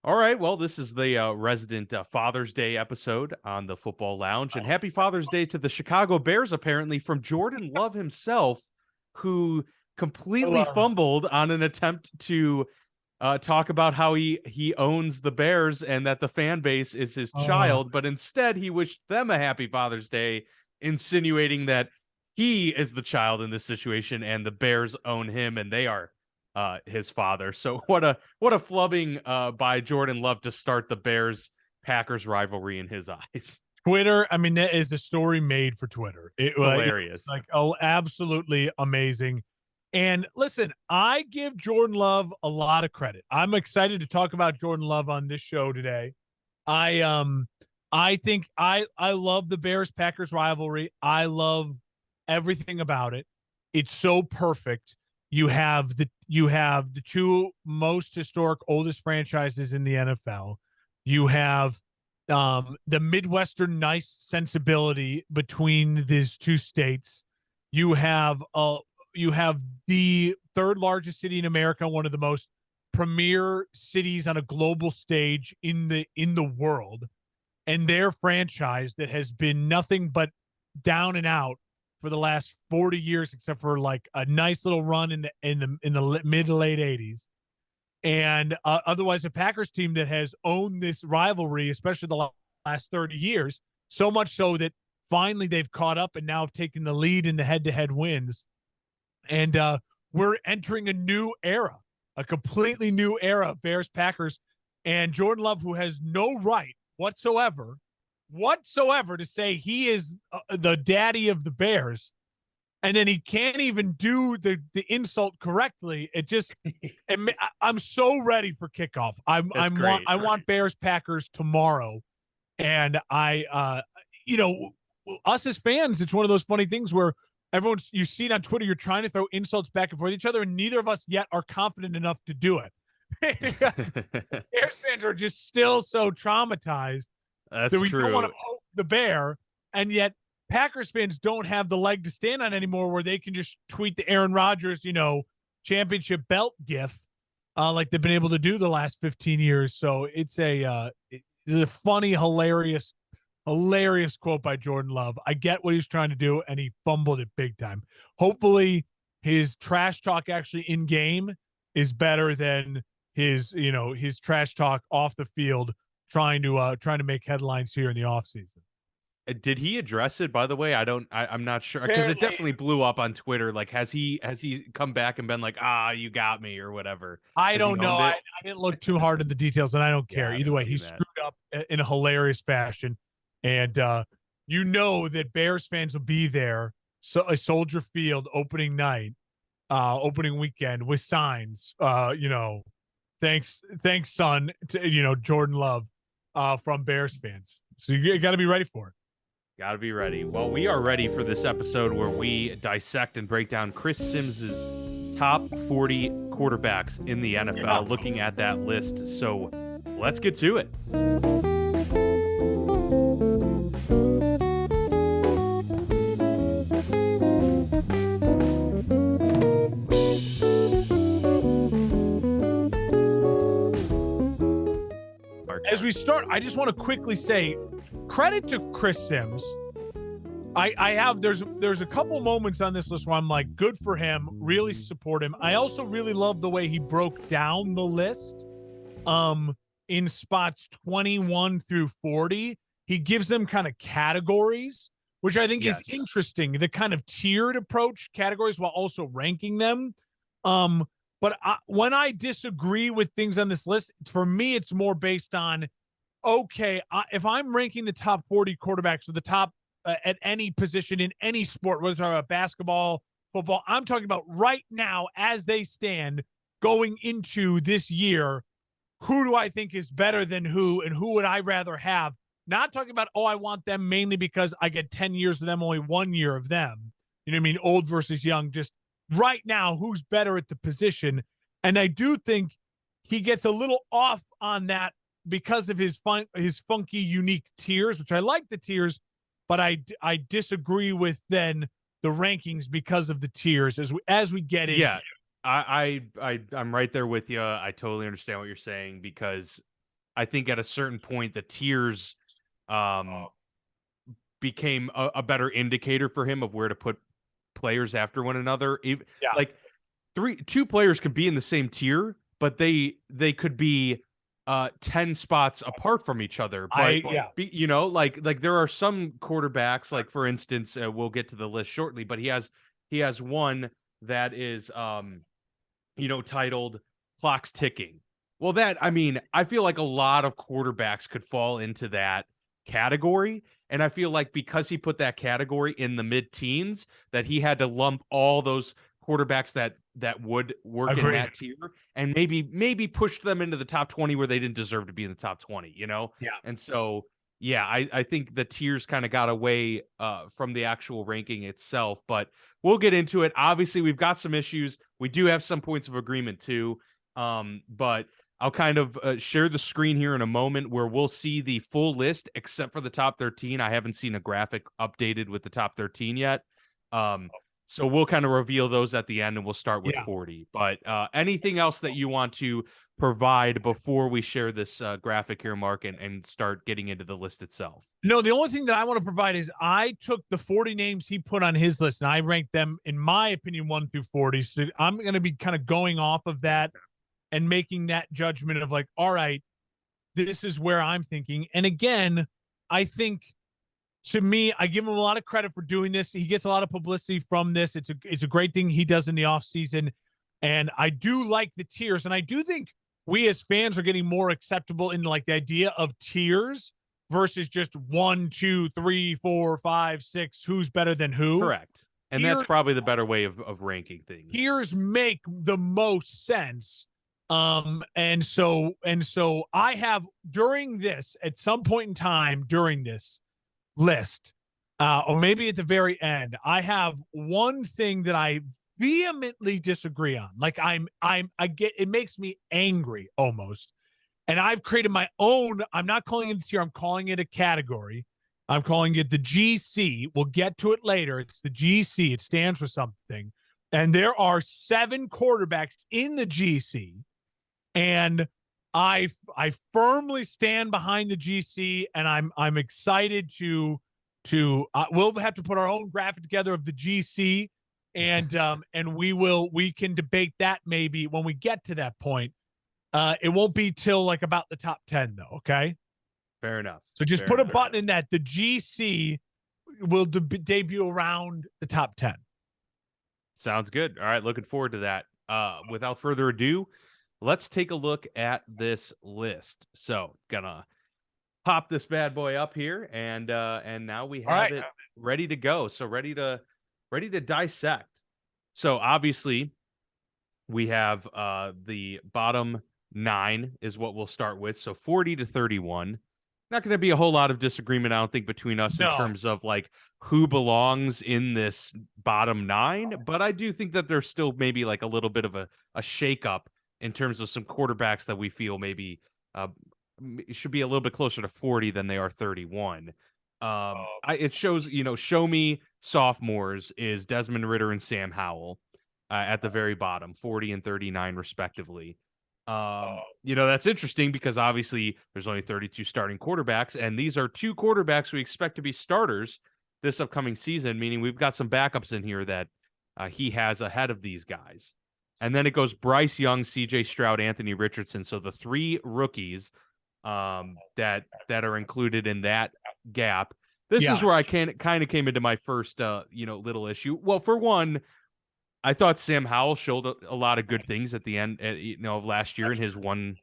All right. Well, this is the resident Father's Day episode on the Football Lounge. And happy Father's Day to the Chicago Bears, apparently, from Jordan Love himself, who completely Hello. fumbled on an attempt to talk about how he owns the Bears and that the fan base is his Oh, child. But instead, he wished them a happy Father's Day, insinuating that he is the child in this situation and the Bears own him and they are his father. So what a flubbing by Jordan Love to start the Bears Packers rivalry in his eyes. Twitter. I mean, that is a story made for Twitter. It's Hilarious. like, oh, absolutely amazing. And listen, I give Jordan Love a lot of credit. I'm excited to talk about Jordan Love on this show today. I think I love the Bears Packers rivalry. I love everything about it. It's so perfect. You have the two most historic oldest franchises in the NFL. You have the Midwestern nice sensibility between these two states. You have you have the third largest city in America, one of the most premier cities on a global stage in the world, and their franchise that has been nothing but down and out for the last 40 years, except for like a nice little run in the mid to late 80s. And otherwise, a Packers team that has owned this rivalry, especially the last 30 years, so much so that finally they've caught up and now have taken the lead in the head-to-head wins. And we're entering a new era, a completely new era of Bears Packers. And Jordan Love, who has no right whatsoever to say he is the daddy of the Bears, and then he can't even do the insult correctly. It just, I'm so ready for kickoff. That's great. I want Bears Packers tomorrow, and you know, us as fans, it's one of those funny things where everyone's, you see it on Twitter, you're trying to throw insults back and forth each other, and neither of us yet are confident enough to do it. Bears fans are just still so traumatized that That's we don't want to true. poke the bear, and yet Packers fans don't have the leg to stand on anymore, where they can just tweet the Aaron Rodgers, championship belt gif, like they've been able to do the last 15 years. So it's a funny, hilarious quote by Jordan Love. I get what he's trying to do, and he fumbled it big time. Hopefully, his trash talk actually in game is better than his trash talk off the field, trying to make headlines here in the offseason. Did he address it, by the way? I'm not sure because it Apparently, definitely blew up on Twitter. Like, has he come back and been like, you got me or whatever? I Has he don't know. owned I, it? I didn't look too hard at the details, and I don't Yeah, care. I Either haven't way, he seen that. screwed up in a hilarious fashion. And you know that Bears fans will be there. So a Soldier Field opening night, opening weekend with signs. Thanks, son, to Jordan Love, from Bears fans. So you got to be ready for it. Got to be ready. Well, we are ready for this episode where we dissect and break down Chris Sims's top 40 quarterbacks in the Yeah. NFL, looking at that list. So let's get to it. As we start, I just want to quickly say credit to Chris Sims. I have there's a couple moments on this list where I'm like, good for him, really support him. I also really love the way he broke down the list in spots 21 through 40. He gives them kind of categories, which I think is Yes. interesting, the kind of tiered approach, categories while also ranking them. Um, when I disagree with things on this list, for me, it's more based on, okay, if I'm ranking the top 40 quarterbacks or the top at any position in any sport, whether it's about basketball, football, I'm talking about right now as they stand going into this year. Who do I think is better than who, and who would I rather have? Not talking about, oh, I want them mainly because I get 10 years of them, only 1 year of them. You know what I mean? Old versus young. Just right now, who's better at the position? And I do think he gets a little off on that because of his funky, unique tiers, which I like the tiers, but I disagree with then the rankings because of the tiers as we get into. Yeah, I'm right there with you. I totally understand what you're saying because I think at a certain point the tiers um became a better indicator for him of where to put players after one another. Yeah, Like two players could be in the same tier, but they could be 10 spots apart from each other. But yeah. like there are some quarterbacks, like for instance, we'll get to the list shortly, but he has one that is titled Clock's Ticking. Well, that, I mean, I feel like a lot of quarterbacks could fall into that category. And I feel like because he put that category in the mid-teens, that he had to lump all those quarterbacks that would work in Agreed. that tier and maybe push them into the top 20 where they didn't deserve to be in the top 20, you know? Yeah. And so yeah, I think the tiers kind of got away from the actual ranking itself, but we'll get into it. Obviously, we've got some issues. We do have some points of agreement too. But I'll kind of share the screen here in a moment where we'll see the full list except for the top 13. I haven't seen a graphic updated with the top 13 yet. So we'll kind of reveal those at the end and we'll start with Yeah. 40. But anything else that you want to provide before we share this graphic here, Mark, and start getting into the list itself? No, the only thing that I want to provide is I took the 40 names he put on his list and I ranked them, in my opinion, 1 through 40. So I'm going to be kind of going off of that and making that judgment of like, all right, this is where I'm thinking. And again, I think, to me, I give him a lot of credit for doing this. He gets a lot of publicity from this. It's a great thing he does in the offseason. And I do like the tiers. And I do think we as fans are getting more acceptable in like the idea of tiers versus just 1, 2, 3, 4, 5, 6, who's better than who. Correct. And that's probably the better way of ranking things. Tiers make the most sense. And so I have, during this, at some point in time during this list, or maybe at the very end, I have one thing that I vehemently disagree on. Like I get, it makes me angry almost. And I've created my own, I'm not calling it a tier, I'm calling it a category. I'm calling it the GC. We'll get to it later. It's the GC. It stands for something. And there are 7 quarterbacks in the GC. And I firmly stand behind the GC, and I'm excited to we'll have to put our own graphic together of the GC, and we can debate that maybe when we get to that point. It won't be till like about the top 10 though. Okay. Fair enough. So just put a button in that. The GC will debut around the top 10. Sounds good. All right. Looking forward to that. Without further ado, let's take a look at this list. So gonna pop this bad boy up here, and now we have it ready to go. So ready to dissect. So obviously we have the bottom 9 is what we'll start with. So 40 to 31. Not going to be a whole lot of disagreement, I don't think, between us in terms of like who belongs in this bottom 9. But I do think that there's still maybe like a little bit of a shakeup in terms of some quarterbacks that we feel maybe should be a little bit closer to 40 than they are 31. It shows, show me sophomores is Desmond Ridder and Sam Howell at the very bottom, 40 and 39 respectively. That's interesting because obviously there's only 32 starting quarterbacks, and these are 2 quarterbacks we expect to be starters this upcoming season, meaning we've got some backups in here that he has ahead of these guys. And then it goes Bryce Young, CJ Stroud, Anthony Richardson. So the 3 rookies that are included in that gap. This is where I kind of came into my first little issue. Well, for one, I thought Sam Howell showed a lot of good things at the end of last year in his one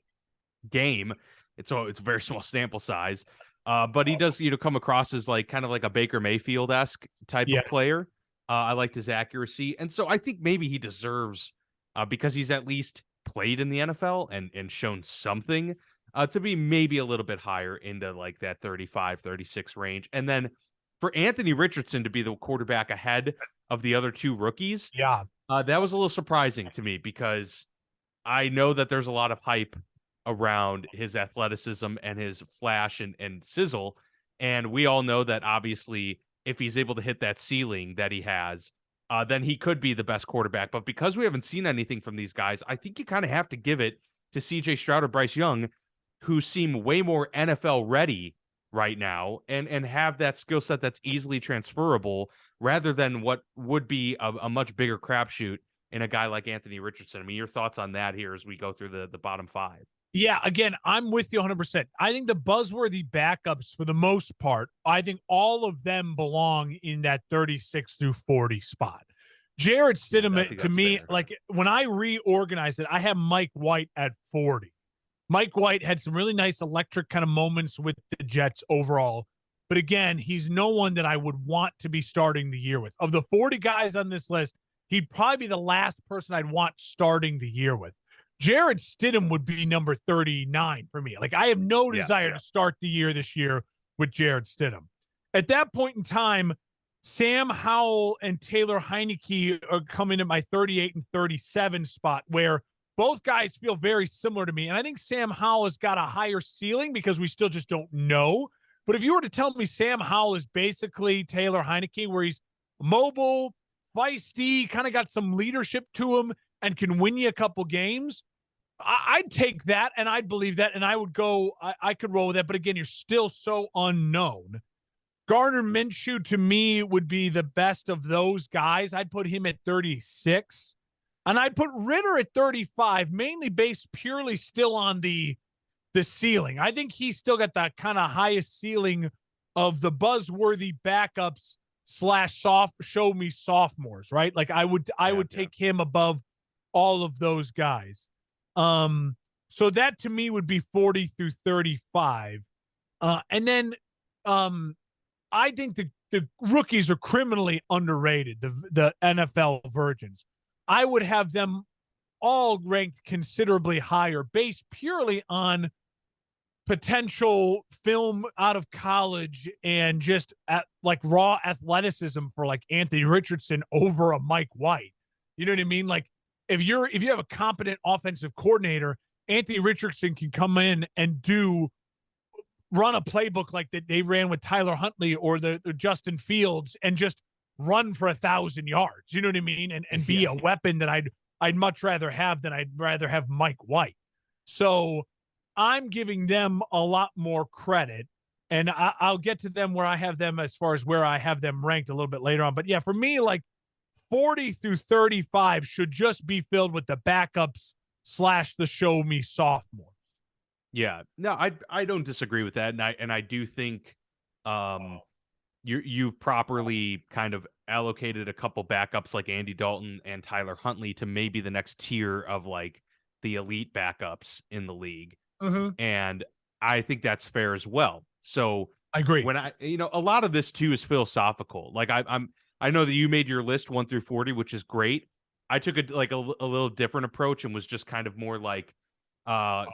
game. It's a very small sample size. But he does come across as like kind of like a Baker Mayfield-esque type of player. I liked his accuracy. And so I think maybe he deserves, because he's at least played in the NFL and shown something, to be maybe a little bit higher into like that 35, 36 range. And then for Anthony Richardson to be the quarterback ahead of the other 2 rookies, that was a little surprising to me because I know that there's a lot of hype around his athleticism and his flash and sizzle. And we all know that obviously if he's able to hit that ceiling that he has, then he could be the best quarterback. But because we haven't seen anything from these guys, I think you kind of have to give it to CJ Stroud or Bryce Young who seem way more NFL ready right now and have that skill set that's easily transferable rather than what would be a much bigger crapshoot in a guy like Anthony Richardson. I mean, your thoughts on that here as we go through the bottom five. Yeah, again, I'm with you 100%. I think the buzzworthy backups, for the most part, I think all of them belong in that 36 through 40 spot. Jarrett Stidham, to me, fair. like when I reorganized it, I have Mike White at 40. Mike White had some really nice electric kind of moments with the Jets overall. But again, he's no one that I would want to be starting the year with. Of the 40 guys on this list, he'd probably be the last person I'd want starting the year with. Jarrett Stidham would be number 39 for me. Like, I have no desire to start the year this year with Jarrett Stidham. At that point in time, Sam Howell and Taylor Heineke are coming in my 38 and 37 spot, where both guys feel very similar to me. And I think Sam Howell has got a higher ceiling because we still just don't know. But if you were to tell me Sam Howell is basically Taylor Heineke, where he's mobile, feisty, kind of got some leadership to him, and can win you a couple games, I'd take that and I'd believe that, and I would go, I could roll with that. But again, you're still so unknown. Gardner Minshew, to me, would be the best of those guys. I'd put him at 36. And I'd put Ritter at 35, mainly based purely still on the ceiling. I think he's still got that kind of highest ceiling of the buzzworthy backups / soft show me sophomores, right? Like I would take him above all of those guys. So that to me would be 40 through 35. And then I think the rookies are criminally underrated, the NFL virgins. I would have them all ranked considerably higher based purely on potential film out of college and just at like raw athleticism for like Anthony Richardson over a Mike White. You know what I mean? Like if you have a competent offensive coordinator, Anthony Richardson can come in and run a playbook like that they ran with Tyler Huntley or the Justin Fields and just run for 1,000 yards. You know what I mean? And be a weapon that I'd much rather have than I'd rather have Mike White. So I'm giving them a lot more credit, and I'll get to them where I have them as far as where I have them ranked a little bit later on. But yeah, for me, like 40 through 35 should just be filled with the backups / the show me sophomores. Yeah, no, I don't disagree with that, and I do think you properly kind of allocated a couple backups like Andy Dalton and Tyler Huntley to maybe the next tier of like the elite backups in the league. And I think that's fair as well. So I agree. When a lot of this too is philosophical. Like I know that you made your list 1 through 40, which is great. I took a little different approach and was just kind of more like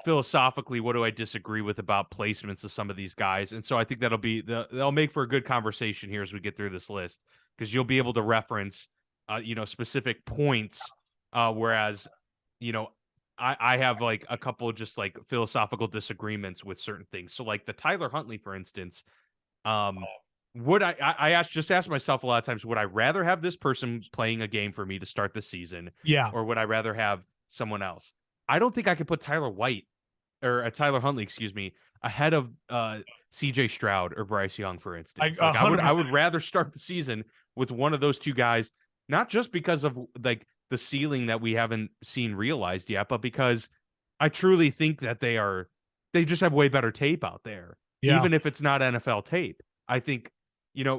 philosophically, what do I disagree with about placements of some of these guys? And so I think that'll make for a good conversation here as we get through this list, because you'll be able to reference specific points, whereas I have like a couple of just like philosophical disagreements with certain things. So like the Tyler Huntley, for instance, would I ask myself a lot of times, would I rather have this person playing a game for me to start the season? Yeah. Or would I rather have someone else? I don't think I could put Tyler Huntley, excuse me, ahead of CJ Stroud or Bryce Young, for instance. I would rather start the season with one of those two guys, not just because of like the ceiling that we haven't seen realized yet, but because I truly think that they just have way better tape out there. Yeah. Even if it's not NFL tape. I think,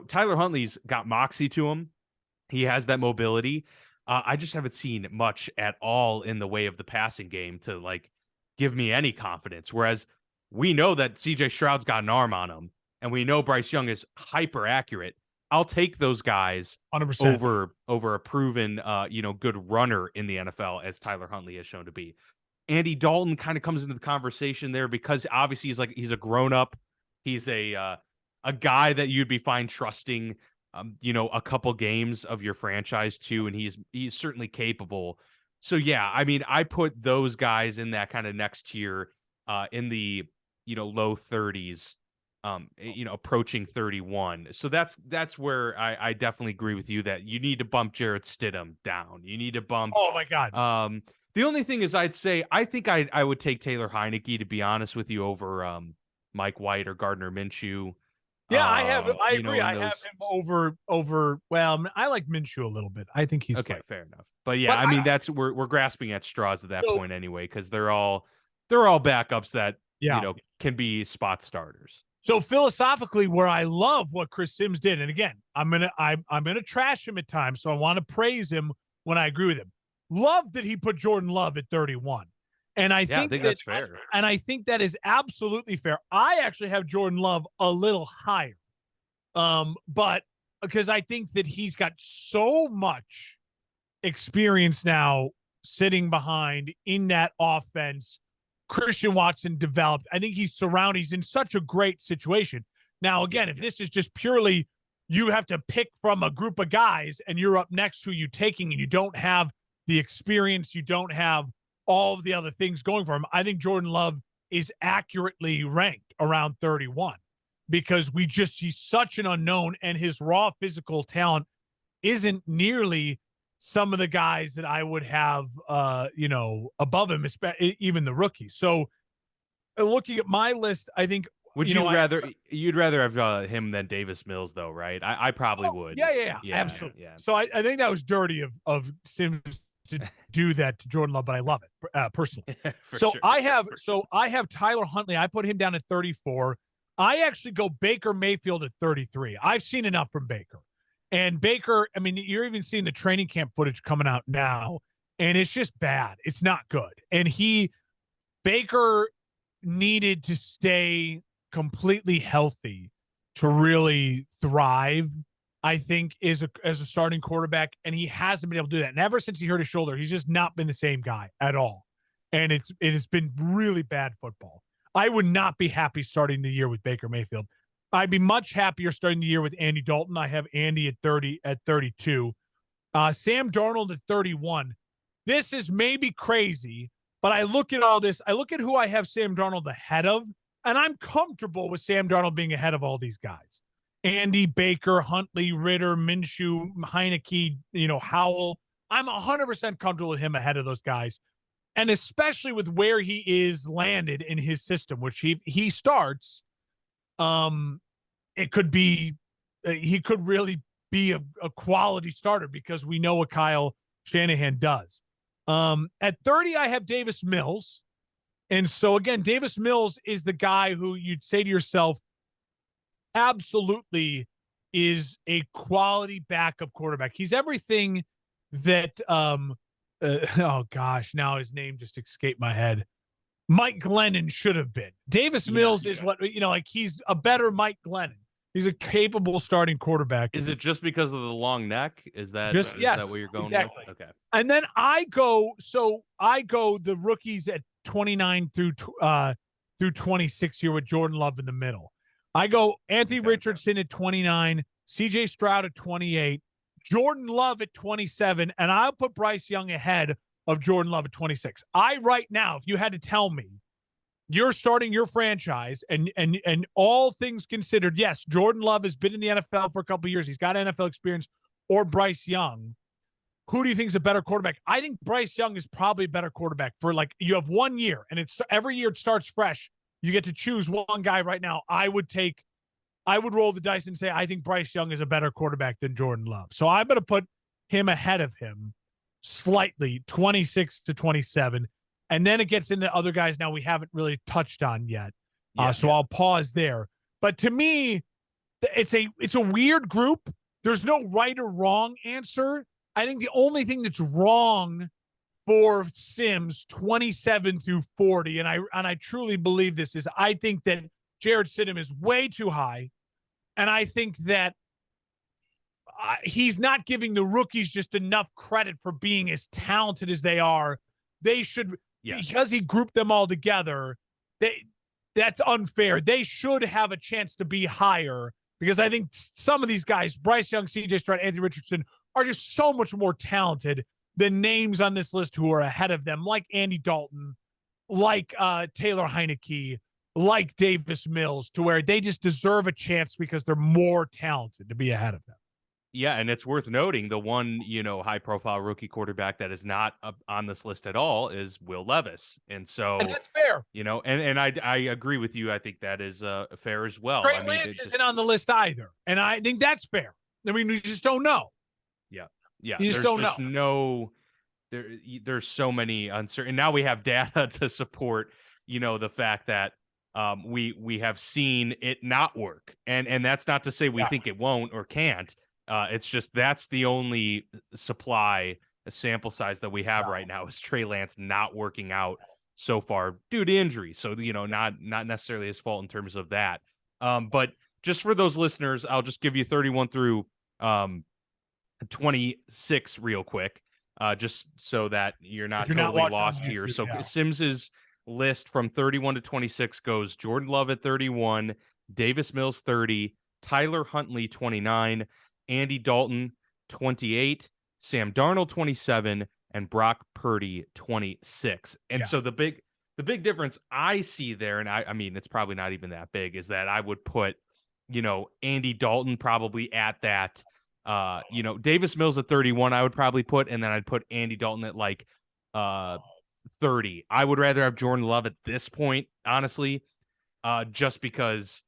Tyler Huntley's got moxie to him. He has that mobility. I just haven't seen much at all in the way of the passing game to like give me any confidence. Whereas we know that CJ Stroud's got an arm on him, and we know Bryce Young is hyper accurate. I'll take those guys 100% over a proven, good runner in the NFL as Tyler Huntley has shown to be. Andy Dalton kind of comes into the conversation there because obviously he's a grown up. He's a guy that you'd be fine trusting, a couple games of your franchise too, and he's certainly capable. So yeah, I mean, I put those guys in that kind of next tier, in the low 30s, approaching 31. So that's where I definitely agree with you that you need to bump Jarrett Stidham down. You need to bump. Oh my God. The only thing is, I'd say I think I would take Taylor Heineke, to be honest with you, over Mike White or Gardner Minshew. Yeah, I You know, agree. in I have those. him over. Well, I like Minshew a little bit. I think he's Okay, fine. fair enough. But yeah, But I mean that's we're grasping at straws at that so point anyway, because they're all backups that yeah. can be spot starters. So philosophically, where I love what Chris Sims did, and again, I'm gonna trash him at times, so I want to praise him when I agree with him. Love that he put Jordan Love at 31. And I Yeah, I think think that that's fair. and I think that is absolutely fair. I actually have Jordan Love a little higher. But because I think that he's got so much experience now sitting behind in that offense. Christian Watson developed. I think he's in such a great situation. Now, again, if this is just purely you have to pick from a group of guys and you're up next who you taking and you don't have the experience, you don't have all of the other things going for him, I think Jordan Love is accurately ranked around 31 because he's such an unknown and his raw physical talent isn't nearly some of the guys that I would have, above him, even the rookies. So looking at my list, I think, Would you'd rather have him than Davis Mills though, right? I probably would. Yeah, Yeah, absolutely. yeah. So I think that was dirty of Sims to do that to Jordan Love, but I love it personally. For So sure. I have Tyler Huntley. I put him down at 34. I actually go Baker Mayfield at 33. I've seen enough from Baker. And Baker, I mean, you're even seeing the training camp footage coming out now, and it's just bad. It's not good. And Baker needed to stay completely healthy to really thrive, I think, as a starting quarterback. And he hasn't been able to do that. And ever since he hurt his shoulder, he's just not been the same guy at all. And it has been really bad football. I would not be happy starting the year with Baker Mayfield. I'd be much happier starting the year with Andy Dalton. I have Andy at 32. Sam Darnold at 31. This is maybe crazy, but I look at all this. I look at who I have Sam Darnold ahead of, and I'm comfortable with Sam Darnold being ahead of all these guys. Andy, Baker, Huntley, Ritter, Minshew, Heineke, Howell. I'm 100% comfortable with him ahead of those guys. And especially with where he is landed in his system, which he starts, it could be he could really be a quality starter because we know what Kyle Shanahan does. At 30, I have Davis Mills. And so again, Davis Mills is the guy who you'd say to yourself, absolutely is a quality backup quarterback. He's everything that oh gosh, now his name just escaped my head. Mike Glennon should have been. Davis Mills is what, he's a better Mike Glennon. He's a capable starting quarterback. Is it just because of the long neck? Is that yes, that what you're going exactly. with? Okay. And then I go the rookies at 29 through 26 here with Jordan Love in the middle. I go Anthony Richardson at 29, CJ Stroud at 28, Jordan Love at 27, and I'll put Bryce Young ahead of Jordan Love at 26. Right now, if you had to tell me you're starting your franchise and all things considered, yes, Jordan Love has been in the NFL for a couple of years. He's got NFL experience, or Bryce Young. Who do you think is a better quarterback? I think Bryce Young is probably a better quarterback for you have 1 year and every year it starts fresh. You get to choose one guy right now. I would roll the dice and say, I think Bryce Young is a better quarterback than Jordan Love. So I'm going to put him ahead of him slightly, 26 to 27. And then it gets into other guys now we haven't really touched on yet. I'll pause there. But to me, it's a weird group. There's no right or wrong answer. I think the only thing that's wrong for Sims 27 through 40, and I truly believe this, is I think that Jarrett Stidham is way too high. And I think that he's not giving the rookies just enough credit for being as talented as they are. They should, because he grouped them all together, that's unfair. They should have a chance to be higher because I think some of these guys, Bryce Young, CJ Stroud, Anthony Richardson, are just so much more talented than names on this list who are ahead of them, like Andy Dalton, like Taylor Heineke, like Davis Mills, to where they just deserve a chance because they're more talented to be ahead of them. Yeah, and it's worth noting the one, high profile rookie quarterback that is not on this list at all is Will Levis. And And so, that's fair. and I agree with you. I think that is fair as well. Trey I mean, Lance it isn't just on the list either. And I think that's fair. I mean, we just don't know. yeah. Yeah, You just there's don't just know. there's so many uncertain. Now we have data to support, the fact that we have seen it not work, and that's not to say we Yeah. think it won't or can't. It's just that's the only supply sample size that we have right now is Trey Lance not working out so far due to injury. So not necessarily his fault in terms of that. But just for those listeners, I'll just give you 31 through um 26 real quick, just so that you're If not you're not totally watching on lost here. YouTube, So yeah. Sims's list from 31 to 26 goes Jordan Love at 31, Davis Mills 30, Tyler Huntley 29, Andy Dalton 28, Sam Darnold 27, and Brock Purdy 26. And Yeah. so the big difference I see there, and I mean it's probably not even that big, is that I would put, Andy Dalton probably at that Davis Mills at 31, I would probably put, and then I'd put Andy Dalton at like 30. I would rather have Jordan Love at this point, honestly, just because,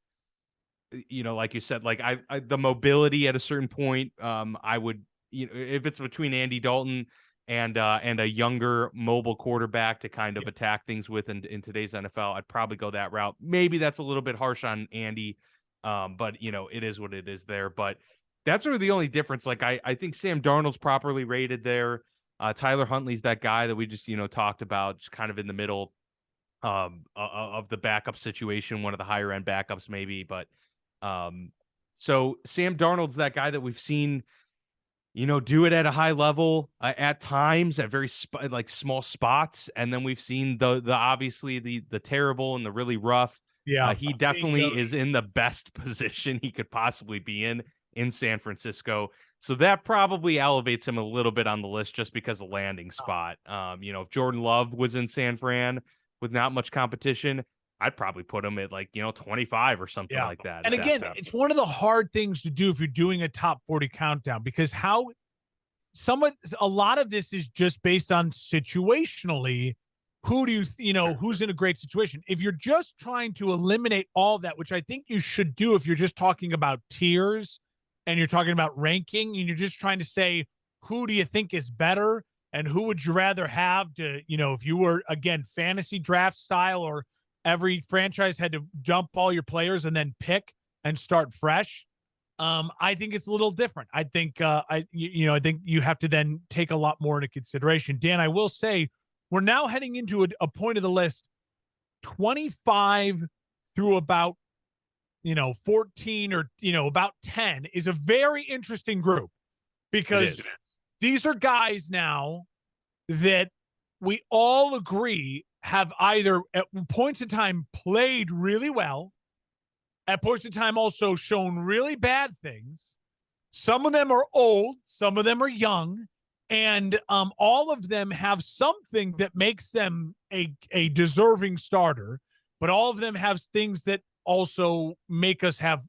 like you said, like I the mobility at a certain point, I would, if it's between Andy Dalton and a younger mobile quarterback to kind of attack things with in today's NFL, I'd probably go that route. Maybe that's a little bit harsh on Andy, but it is what it is there. But that's really the only difference. Like I think Sam Darnold's properly rated there. Tyler Huntley's that guy that we just talked about, just kind of in the middle of the backup situation, one of the higher end backups maybe. But so Sam Darnold's that guy that we've seen do it at a high level at times at very like small spots, and then we've seen the obviously the terrible and the really rough. Yeah. He definitely is in the best position he could possibly be in San Francisco. So that probably elevates him a little bit on the list just because of landing spot. If Jordan Love was in San Fran with not much competition, I'd probably put him at like, 25 or something like that. And again, it's one of the hard things to do if you're doing a top 40 countdown, because a lot of this is just based on situationally. Who do who's in a great situation? If you're just trying to eliminate all that, which I think you should do if you're just talking about tiers and you're talking about ranking and you're just trying to say, who do you think is better and who would you rather have to, if you were, again, fantasy draft style, or every franchise had to dump all your players and then pick and start fresh. I think it's a little different. I think I think you have to then take a lot more into consideration. Dan, I will say we're now heading into a point of the list 25 through about 14 or about 10 is a very interesting group, because these are guys now that we all agree have either at points in time played really well, at points in time also shown really bad things. Some of them are old, some of them are young, and all of them have something that makes them a deserving starter, but all of them have things that also make us have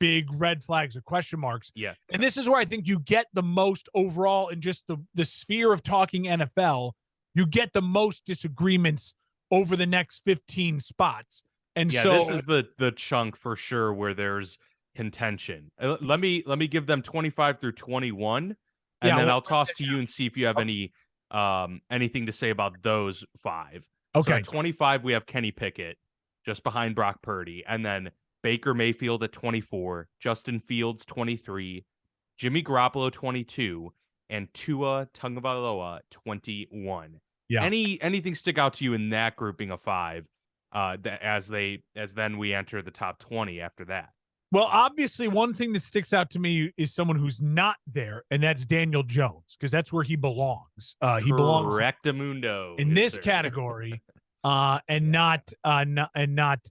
big red flags or question marks. Yeah. And this is where I think you get the most overall in just the sphere of talking NFL. You get the most disagreements over the next 15 spots. And yeah, so this is the chunk for sure where there's contention. Let me give them 25 through 21, and then I'll toss to you and see if you have anything to say about those five. Okay. So at 25 we have Kenny Pickett just behind Brock Purdy, and then Baker Mayfield at 24, Justin Fields 23, Jimmy Garoppolo 22, and Tua Tagovailoa 21. Yeah. Anything stick out to you in that grouping of five? As then we enter the top 20 after that. Well, obviously, one thing that sticks out to me is someone who's not there, and that's Daniel Jones, because that's where he belongs. He belongs Correctamundo in this category, and not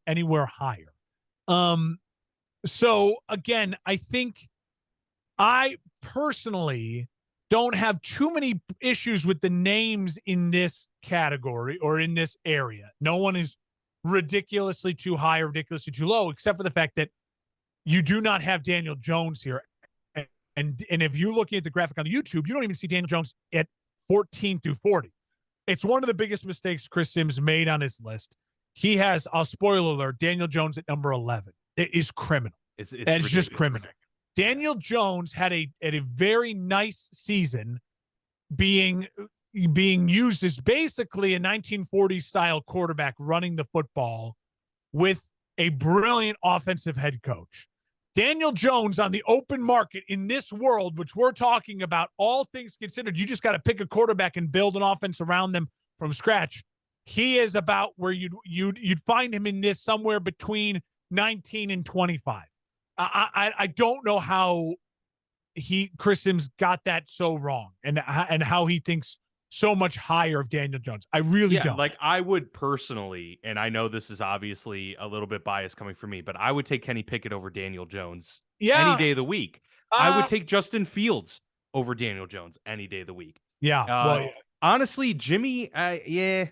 anywhere higher. So again, I think I personally don't have too many issues with the names in this category or in this area. No one is ridiculously too high or ridiculously too low, except for the fact that you do not have Daniel Jones here. And if you're looking at the graphic on YouTube, you don't even see Daniel Jones at 14 through 40. It's one of the biggest mistakes Chris Sims made on his list. He has, a spoiler alert, Daniel Jones at number 11. It is criminal. It's just criminal. Daniel Jones had a very nice season being used as basically a 1940s style quarterback running the football with a brilliant offensive head coach. Daniel Jones on the open market in this world, which we're talking about, all things considered, you just got to pick a quarterback and build an offense around them from scratch. He is about where you'd find him in this somewhere between 19 and 25. I don't know how Chris Sims got that so wrong and how he thinks so much higher of Daniel Jones. I really don't. Like I would personally, and I know this is obviously a little bit biased coming from me, but I would take Kenny Pickett over Daniel Jones any day of the week. I would take Justin Fields over Daniel Jones any day of the week. Yeah. Honestly, Jimmy, I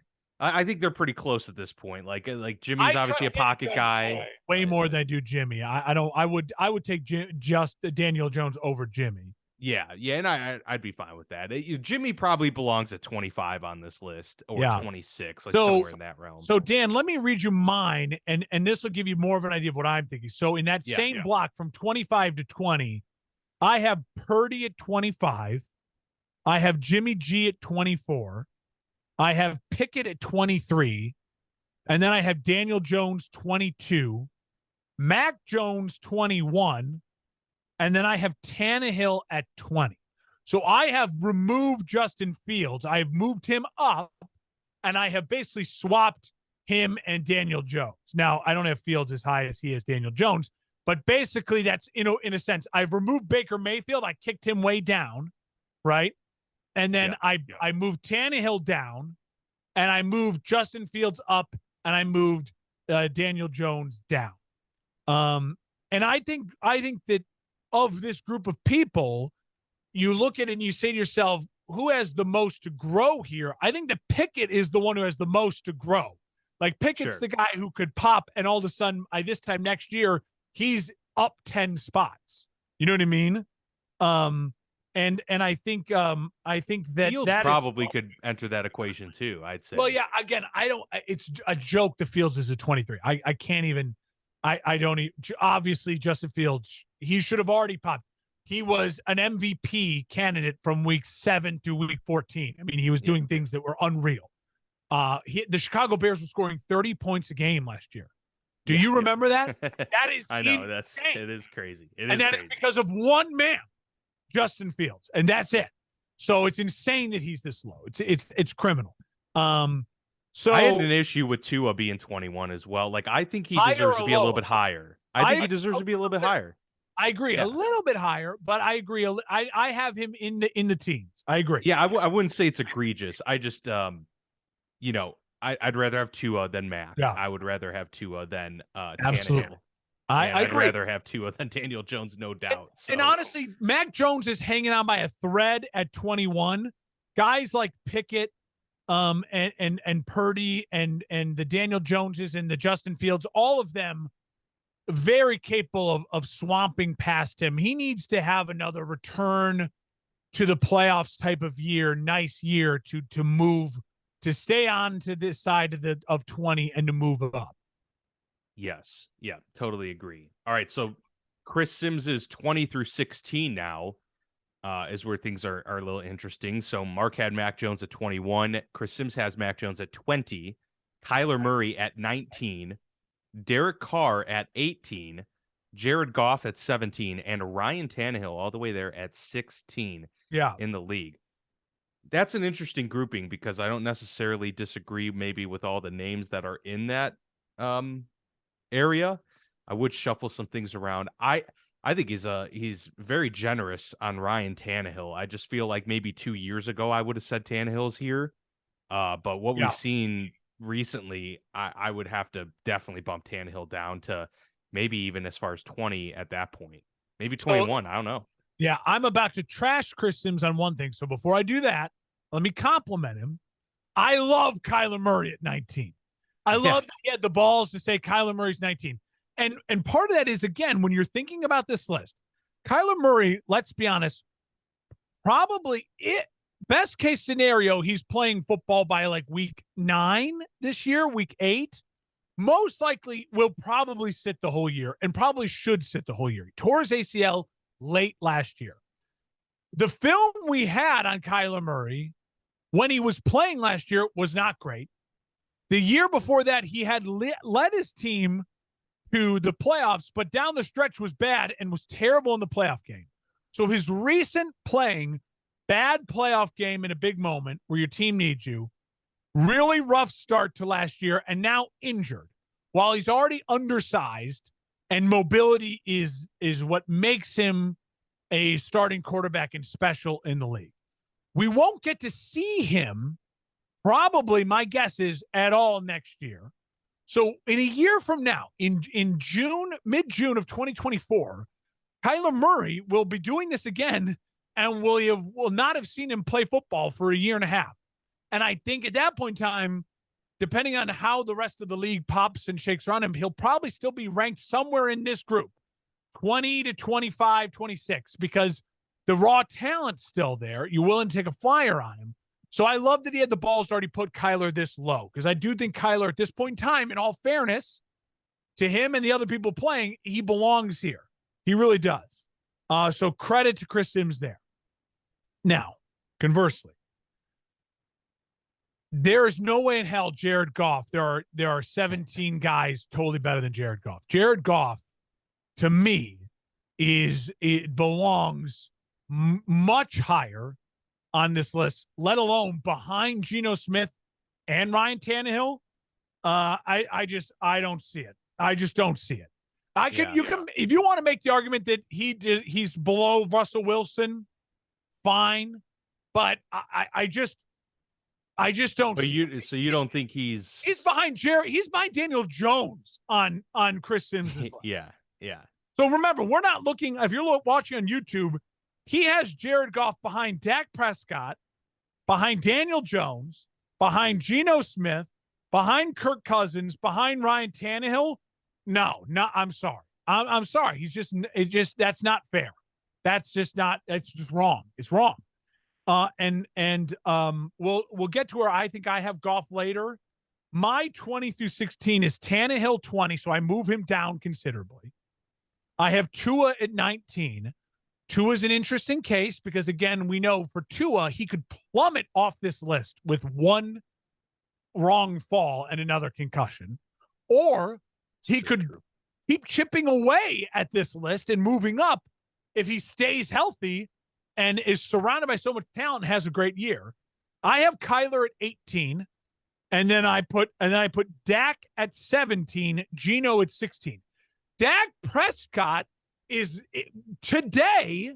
think they're pretty close at this point. Like Jimmy's obviously a pocket guy. Way more than I do Jimmy. I would take just Daniel Jones over Jimmy. Yeah, and I'd be fine with that. Jimmy probably belongs at 25 on this list, or 26, like somewhere in that realm. So Dan, let me read you mine, and this will give you more of an idea of what I'm thinking. So in that same block from 25 to 20, I have Purdy at 25, I have Jimmy G at 24, I have Pickett at 23, and then I have Daniel Jones 22, Mac Jones 21. And then I have Tannehill at 20. So I have removed Justin Fields. I have moved him up, and I have basically swapped him and Daniel Jones. Now, I don't have Fields as high as he is Daniel Jones, but basically that's, in a sense, I've removed Baker Mayfield. I kicked him way down, right? And then I moved Tannehill down, and I moved Justin Fields up, and I moved Daniel Jones down. And I think that of this group of people, you look at it and you say to yourself, who has the most to grow here? I think that Pickett is the one who has the most to grow. Like Pickett's the guy who could pop, and all of a sudden, this time next year, he's up 10 spots. You know what I mean? And I think that Fields that probably could enter that equation too, I'd say. Well, yeah. Again, it's a joke that Fields is a 23. I can't even. I don't even, obviously Justin Fields, he should have already popped. He was an MVP candidate from week 7 to week 14. I mean, he was doing things that were unreal. The Chicago Bears were scoring 30 points a game last year. Do you remember that? That is, I know it is crazy. That is because of one man, Justin Fields, and that's it. So it's insane that he's this low. It's criminal. So I had an issue with Tua being 21 as well. Like, I think he deserves to be a little bit higher. I think he deserves to be a little bit higher. I agree. A little bit higher, but I agree. I have him in the teens. I agree. Yeah, I wouldn't say it's egregious. I just, I'd rather have Tua than Mac. Yeah. I would rather have Tua than Absolutely. Tannehill. I'd agree. Rather have Tua than Daniel Jones, no doubt. And honestly, Mac Jones is hanging on by a thread at 21. Guys like Pickett, and Purdy and the Daniel Joneses and the Justin Fields, all of them very capable of swamping past him. He needs to have another return to the playoffs type of year, nice year to move, to stay on to this side of 20 and to move up. Yes. Yeah, totally agree. All right. So Chris Sims is 20 through 16 now. Is where things are a little interesting. So Mark had Mac Jones at 21. Chris Sims has Mac Jones at 20. Kyler Murray at 19. Derek Carr at 18. Jared Goff at 17. And Ryan Tannehill all the way there at 16 in the league. That's an interesting grouping because I don't necessarily disagree maybe with all the names that are in that area. I would shuffle some things around. I think he's very generous on Ryan Tannehill. I just feel like maybe 2 years ago I would have said Tannehill's here. But what we've seen recently, I would have to definitely bump Tannehill down to maybe even as far as 20 at that point. Maybe 21. I don't know. Yeah, I'm about to trash Chris Sims on one thing. So before I do that, let me compliment him. I love Kyler Murray at 19. I love that he had the balls to say Kyler Murray's 19. And part of that is, again, when you're thinking about this list, Kyler Murray, let's be honest, probably best case scenario, he's playing football by like week 9 this year, week 8. Most likely will probably sit the whole year and probably should sit the whole year. He tore his ACL late last year. The film we had on Kyler Murray when he was playing last year was not great. The year before that, he had led his team to the playoffs, but down the stretch was bad and was terrible in the playoff game. So his recent playing, bad playoff game in a big moment where your team needs you, really rough start to last year, and now injured. While he's already undersized, and mobility is what makes him a starting quarterback and special in the league. We won't get to see him, probably, my guess is, at all next year. So in a year from now, in June, mid-June of 2024, Kyler Murray will be doing this again, and will not have seen him play football for a year and a half. And I think at that point in time, depending on how the rest of the league pops and shakes around him, he'll probably still be ranked somewhere in this group, 20 to 25, 26, because the raw talent's still there. You're willing to take a flyer on him. So I love that he had the balls to already put Kyler this low, because I do think Kyler at this point in time, in all fairness to him and the other people playing, he belongs here. He really does. So credit to Chris Sims there. Now, conversely, there is no way in hell Jared Goff, there are 17 guys totally better than Jared Goff. Jared Goff, to me, it belongs much higher on this list, let alone behind Geno Smith and Ryan Tannehill. I don't see it. I just don't see it. You can, if you want to make the argument that he's below Russell Wilson, fine, but I just don't. But you don't think he's behind Jared? He's behind Daniel Jones on Chris Sims' list. Yeah. So remember, we're not looking. If you're watching on YouTube, he has Jared Goff behind Dak Prescott, behind Daniel Jones, behind Geno Smith, behind Kirk Cousins, behind Ryan Tannehill. No, I'm sorry. I'm sorry. That's not fair. That's just wrong. It's wrong. We'll get to where I think I have Goff later. My 20 through 16 is Tannehill 20, so I move him down considerably. I have Tua at 19. Tua is an interesting case because, again, we know for Tua, he could plummet off this list with one wrong fall and another concussion, or he could keep chipping away at this list and moving up if he stays healthy and is surrounded by so much talent and has a great year. I have Kyler at 18, and then I put Dak at 17, Geno at 16. Dak Prescott is today,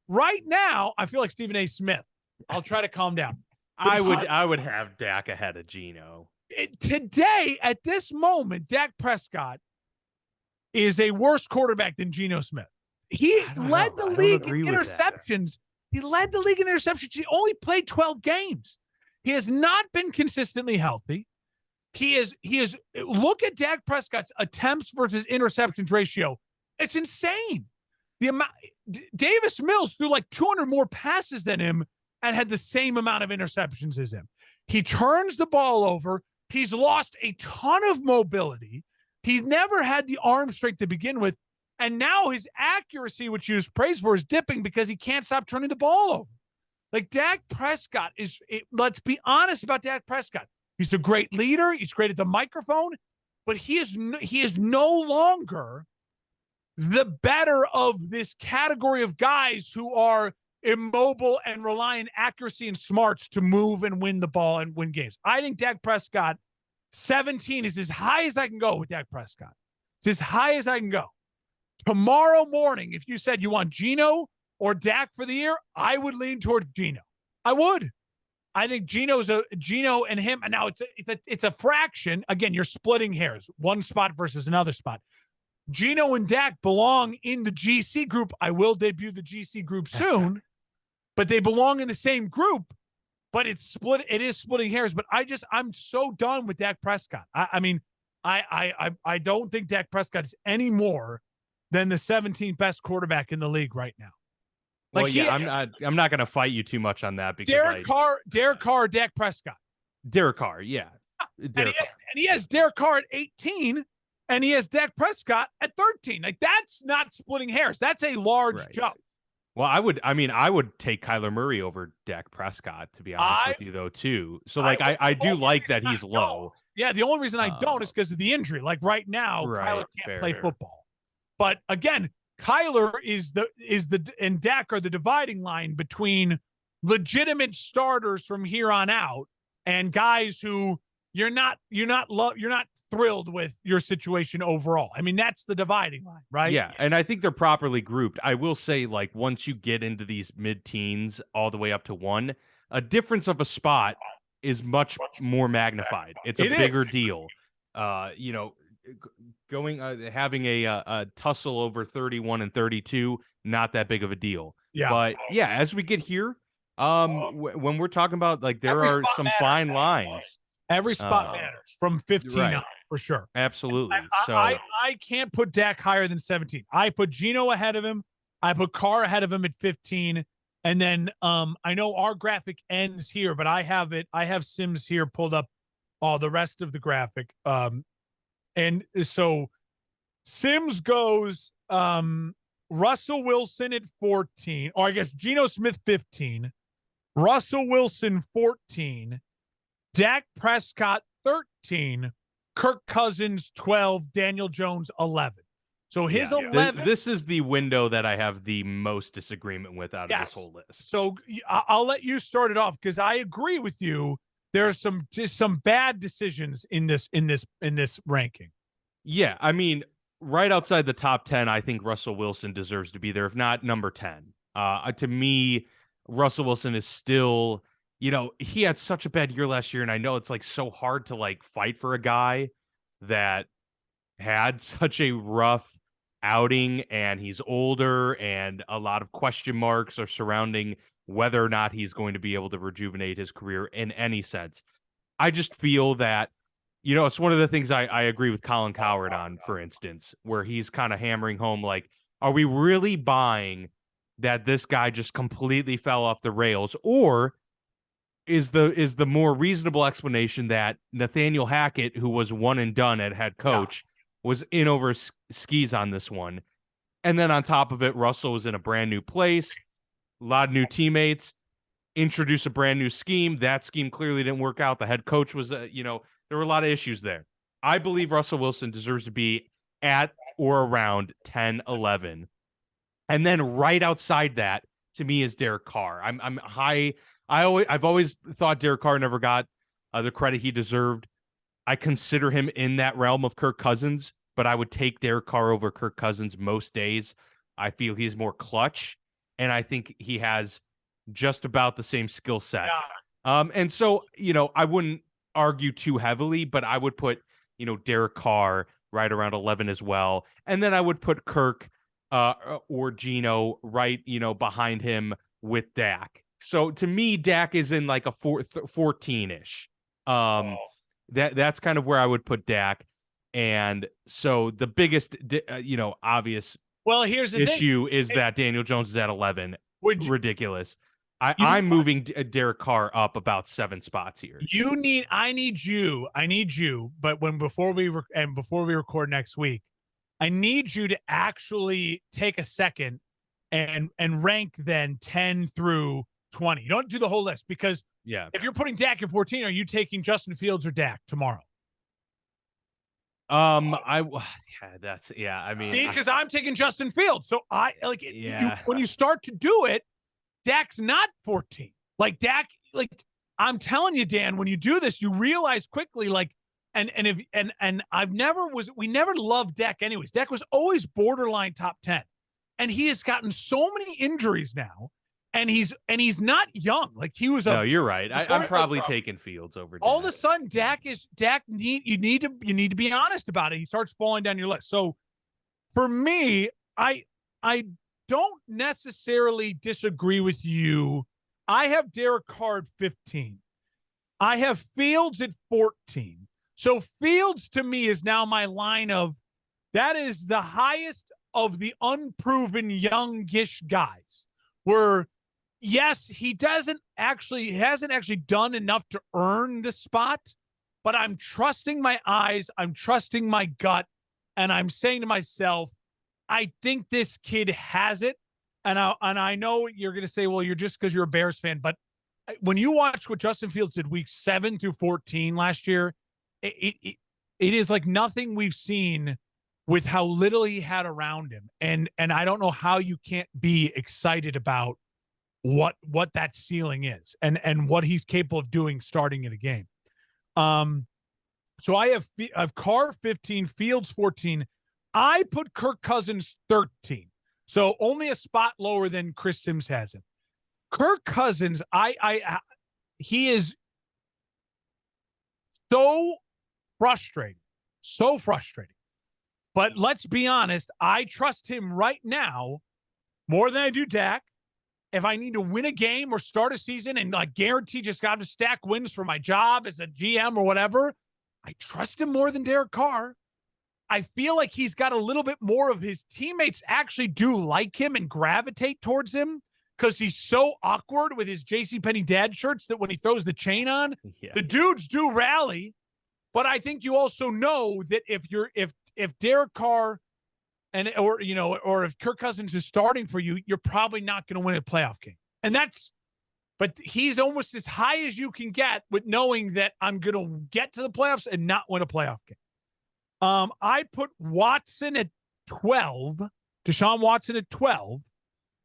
right now, I feel like Stephen A. Smith. I'll try to calm down. I would have Dak ahead of Geno. Today, at this moment, Dak Prescott is a worse quarterback than Geno Smith. He led the league in interceptions. He led the league in interceptions. He only played 12 games. He has not been consistently healthy. He is look at Dak Prescott's attempts versus interceptions ratio. It's insane. The amount Davis Mills threw like 200 more passes than him and had the same amount of interceptions as him. He turns the ball over. He's lost a ton of mobility. He's never had the arm strength to begin with. And now his accuracy, which he was praised for, is dipping because he can't stop turning the ball over. Like Dak Prescott let's be honest about Dak Prescott. He's a great leader. He's great at the microphone, but he is no longer the better of this category of guys who are immobile and rely on accuracy and smarts to move and win the ball and win games. I think Dak Prescott, 17 is as high as I can go with Dak Prescott. It's as high as I can go. Tomorrow morning, if you said you want Geno or Dak for the year, I would lean towards Geno. I would. I think Geno and him, and now it's a fraction. Again, you're splitting hairs, one spot versus another spot. Geno and Dak belong in the GC group. I will debut the GC group soon, but they belong in the same group. But it's split. It is splitting hairs. But I'm so done with Dak Prescott. I mean, I don't think Dak Prescott is any more than the 17th best quarterback in the league right now. Well, yeah, I'm not going to fight you too much on that because Derek Carr, Dak Prescott. Derek Carr, yeah. And he has Derek Carr at 18, and he has Dak Prescott at 13. Like, that's not splitting hairs. That's a large jump. Well, I would take Kyler Murray over Dak Prescott, to be honest with you, though, too. So, like, I do like that he's low. Yeah, the only reason I don't is because of the injury. Like, right now, Kyler can't play football. But again, Kyler and Dak are the dividing line between legitimate starters from here on out and guys who you're not thrilled with your situation overall. I mean, that's the dividing line, right? Yeah, and I think they're properly grouped. I will say, like, once you get into these mid-teens all the way up to 1, a difference of a spot is much more magnified. It's a bigger deal. Having a tussle over 31 and 32, not that big of a deal. Yeah. But yeah, as we get here, when we're talking about, like, there are some fine lines. Every spot matters from 15 on, for sure. Absolutely. I can't put Dak higher than 17. I put Geno ahead of him. I put Carr ahead of him at 15. And then I know our graphic ends here, but I have Sims here pulled up all the rest of the graphic. And so Sims goes Russell Wilson at 14, or I guess Geno Smith 15, Russell Wilson 14, Dak Prescott 13, Kirk Cousins 12, Daniel Jones 11. So his 11. This is the window that I have the most disagreement with out of this whole list. So I'll let you start it off because I agree with you. There's some bad decisions in this ranking. Yeah, I mean, right outside the top 10, I think Russell Wilson deserves to be there, if not number 10. To me, Russell Wilson is still, he had such a bad year last year, and I know it's like so hard to like fight for a guy that had such a rough outing, and he's older, and a lot of question marks are surrounding whether or not he's going to be able to rejuvenate his career in any sense. I just feel that, it's one of the things I agree with Colin Cowherd on, for instance, where he's kind of hammering home, like, are we really buying that this guy just completely fell off the rails? Or is the more reasonable explanation that Nathaniel Hackett, who was one and done at head coach, was in over skis on this one? And then on top of it, Russell was in a brand new place, a lot of new teammates, introduce a brand new scheme. That scheme clearly didn't work out. The head coach was, there were a lot of issues there. I believe Russell Wilson deserves to be at or around 10, 11. And then right outside that, to me, is Derek Carr. I'm high. I've always thought Derek Carr never got the credit he deserved. I consider him in that realm of Kirk Cousins, but I would take Derek Carr over Kirk Cousins most days. I feel he's more clutch, and I think he has just about the same skill set. Yeah. And so, I wouldn't argue too heavily, but I would put, Derek Carr right around 11 as well. And then I would put Kirk or Geno right, behind him with Dak. So to me, Dak is in like a 14-ish. That's kind of where I would put Dak. And so the biggest, obvious here's the issue is that Daniel Jones is at 11. Ridiculous. I'm moving Derek Carr up about 7 spots here. I need you. But before we record next week, I need you to actually take a second and rank then 10 through 20. You don't do the whole list, because if you're putting Dak at 14, are you taking Justin Fields or Dak tomorrow? I mean, see, because I'm taking Justin Fields. So when you start to do it, Dak's not 14. Like Dak, I'm telling you, Dan, when you do this, you realize quickly, we never loved Dak anyways. Dak was always borderline top 10. And he has gotten so many injuries now, and he's not young. Like he was No, you're right. I'm probably taking Fields over Dak. All of a sudden, you need to be honest about it. He starts falling down your list. So for me, I don't necessarily disagree with you. I have Derek Carr at 15. I have Fields at 14. So Fields to me is now my line of, That is the highest of the unproven youngish guys. Where, yes, he hasn't actually done enough to earn the spot, but I'm trusting my eyes, I'm trusting my gut, and I'm saying to myself, I think this kid has it. And I know you're going to say, well, you're just because you're a Bears fan, but when you watch what Justin Fields did week 7 through 14 last year, it is like nothing we've seen with how little he had around him. And I don't know how you can't be excited about what that ceiling is and what he's capable of doing starting in a game. So I have Carr 15, Fields 14. I put Kirk Cousins 13. So only a spot lower than Chris Sims has him. Kirk Cousins, he is so frustrating. But let's be honest, I trust him right now more than I do Dak. If I need to win a game or start a season and like guarantee just got to stack wins for my job as a GM or whatever, I trust him more than Derek Carr. I feel like he's got a little bit more of his teammates actually do like him and gravitate towards him because he's so awkward with his JCPenney dad shirts that when he throws the chain on, the dudes do rally. But I think you also know that if Derek Carr or if Kirk Cousins is starting for you, you're probably not going to win a playoff game. But he's almost as high as you can get with knowing that I'm going to get to the playoffs and not win a playoff game. I put Watson at 12, Deshaun Watson at 12.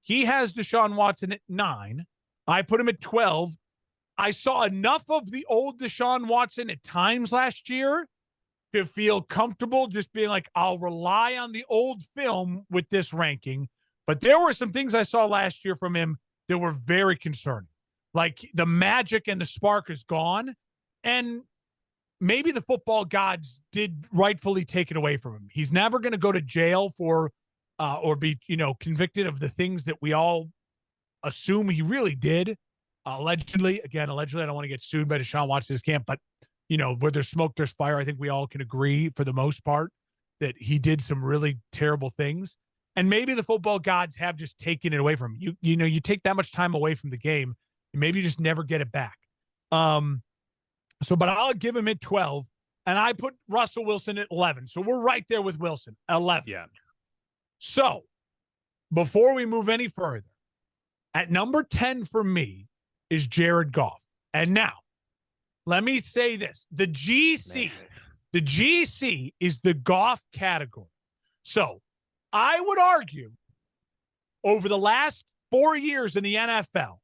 He has Deshaun Watson at 9. I put him at 12. I saw enough of the old Deshaun Watson at times last year to feel comfortable just being like, I'll rely on the old film with this ranking. But there were some things I saw last year from him that were very concerning. Like the magic and the spark is gone. And maybe the football gods did rightfully take it away from him. He's never going to go to jail for or be, convicted of the things that we all assume he really did. Allegedly, I don't want to get sued by Deshaun Watson's camp, but where there's smoke, there's fire. I think we all can agree for the most part that he did some really terrible things. And maybe the football gods have just taken it away from him. You take that much time away from the game, maybe you just never get it back. But I'll give him at 12, and I put Russell Wilson at 11. So we're right there with Wilson, 11. Yeah. So before we move any further, at number 10 for me is Jared Goff. And now, let me say this. The GC is the Goff category. So I would argue over the last 4 years in the NFL,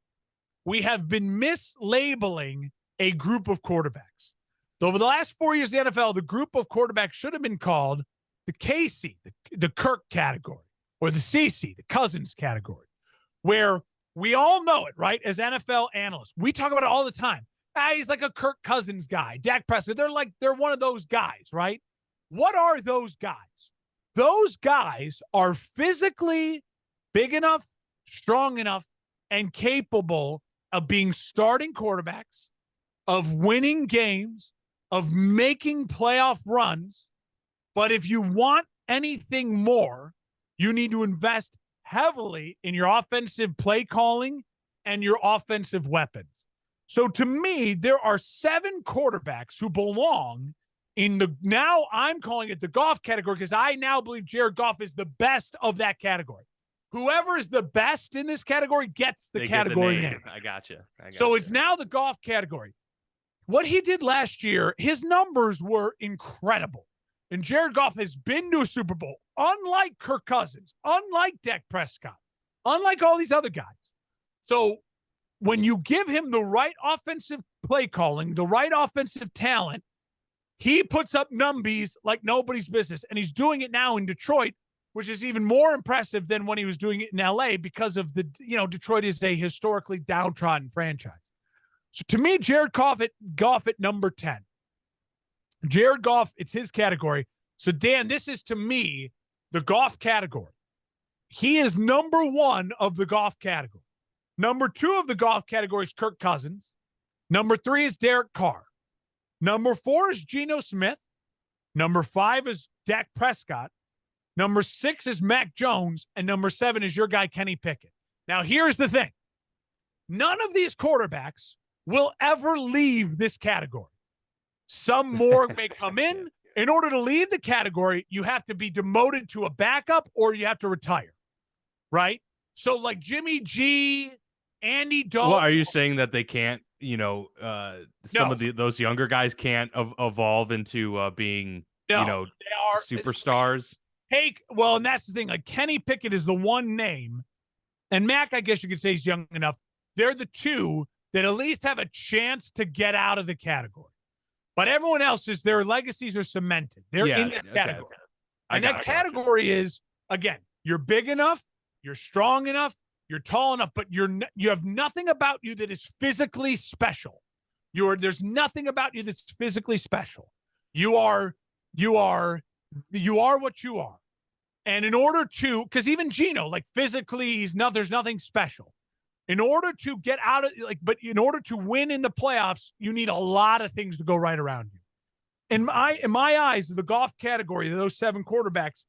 we have been mislabeling a group of quarterbacks. So over the last 4 years in the NFL, the group of quarterbacks should have been called the KC, the Kirk category, or the CC, the Cousins category, where we all know it, right? As NFL analysts, we talk about it all the time. He's like a Kirk Cousins guy, Dak Prescott. They're one of those guys, right? What are those guys? Those guys are physically big enough, strong enough, and capable of being starting quarterbacks, of winning games, of making playoff runs. But if you want anything more, you need to invest heavily in your offensive play calling and your offensive weapons. So to me, there are 7 quarterbacks who belong in now I'm calling it the Goff category because I now believe Jared Goff is the best of that category. Whoever is the best in this category gets the category name. I gotcha. So it's now the Goff category. What he did last year, his numbers were incredible. And Jared Goff has been to a Super Bowl, unlike Kirk Cousins, unlike Dak Prescott, unlike all these other guys. So when you give him the right offensive play calling, the right offensive talent, he puts up numbies like nobody's business. And he's doing it now in Detroit, which is even more impressive than when he was doing it in LA because of Detroit is a historically downtrodden franchise. So to me, Jared Goff at number 10. Jared Goff, it's his category. So Dan, this is to me the Goff category. He is number 1 of the Goff category. Number 2 of the Goff category is Kirk Cousins. Number 3 is Derek Carr. Number 4 is Geno Smith. Number 5 is Dak Prescott. Number 6 is Mac Jones, and number 7 is your guy, Kenny Pickett. Now, here's the thing. None of these quarterbacks will ever leave this category. Some more may come in. In order to leave the category, you have to be demoted to a backup or you have to retire, right? So like Jimmy G, Andy Dalton. Well, are you saying that they can't, some of those younger guys can't evolve into being, they are superstars? Well, and that's the thing. Like Kenny Pickett is the one name, and Mac, I guess you could say he's young enough. They're the two that at least have a chance to get out of the category. But everyone else their legacies are cemented. They're in this category. Okay. And that category is, again, you're big enough, you're strong enough, you're tall enough, but you have nothing about you that is physically special. There's nothing about you that's physically special. You are what you are. And in order to, because even Geno, like physically, there's nothing special. In order to get out of but in order to win in the playoffs, you need a lot of things to go right around you. In my eyes, the Goff category, those 7 quarterbacks,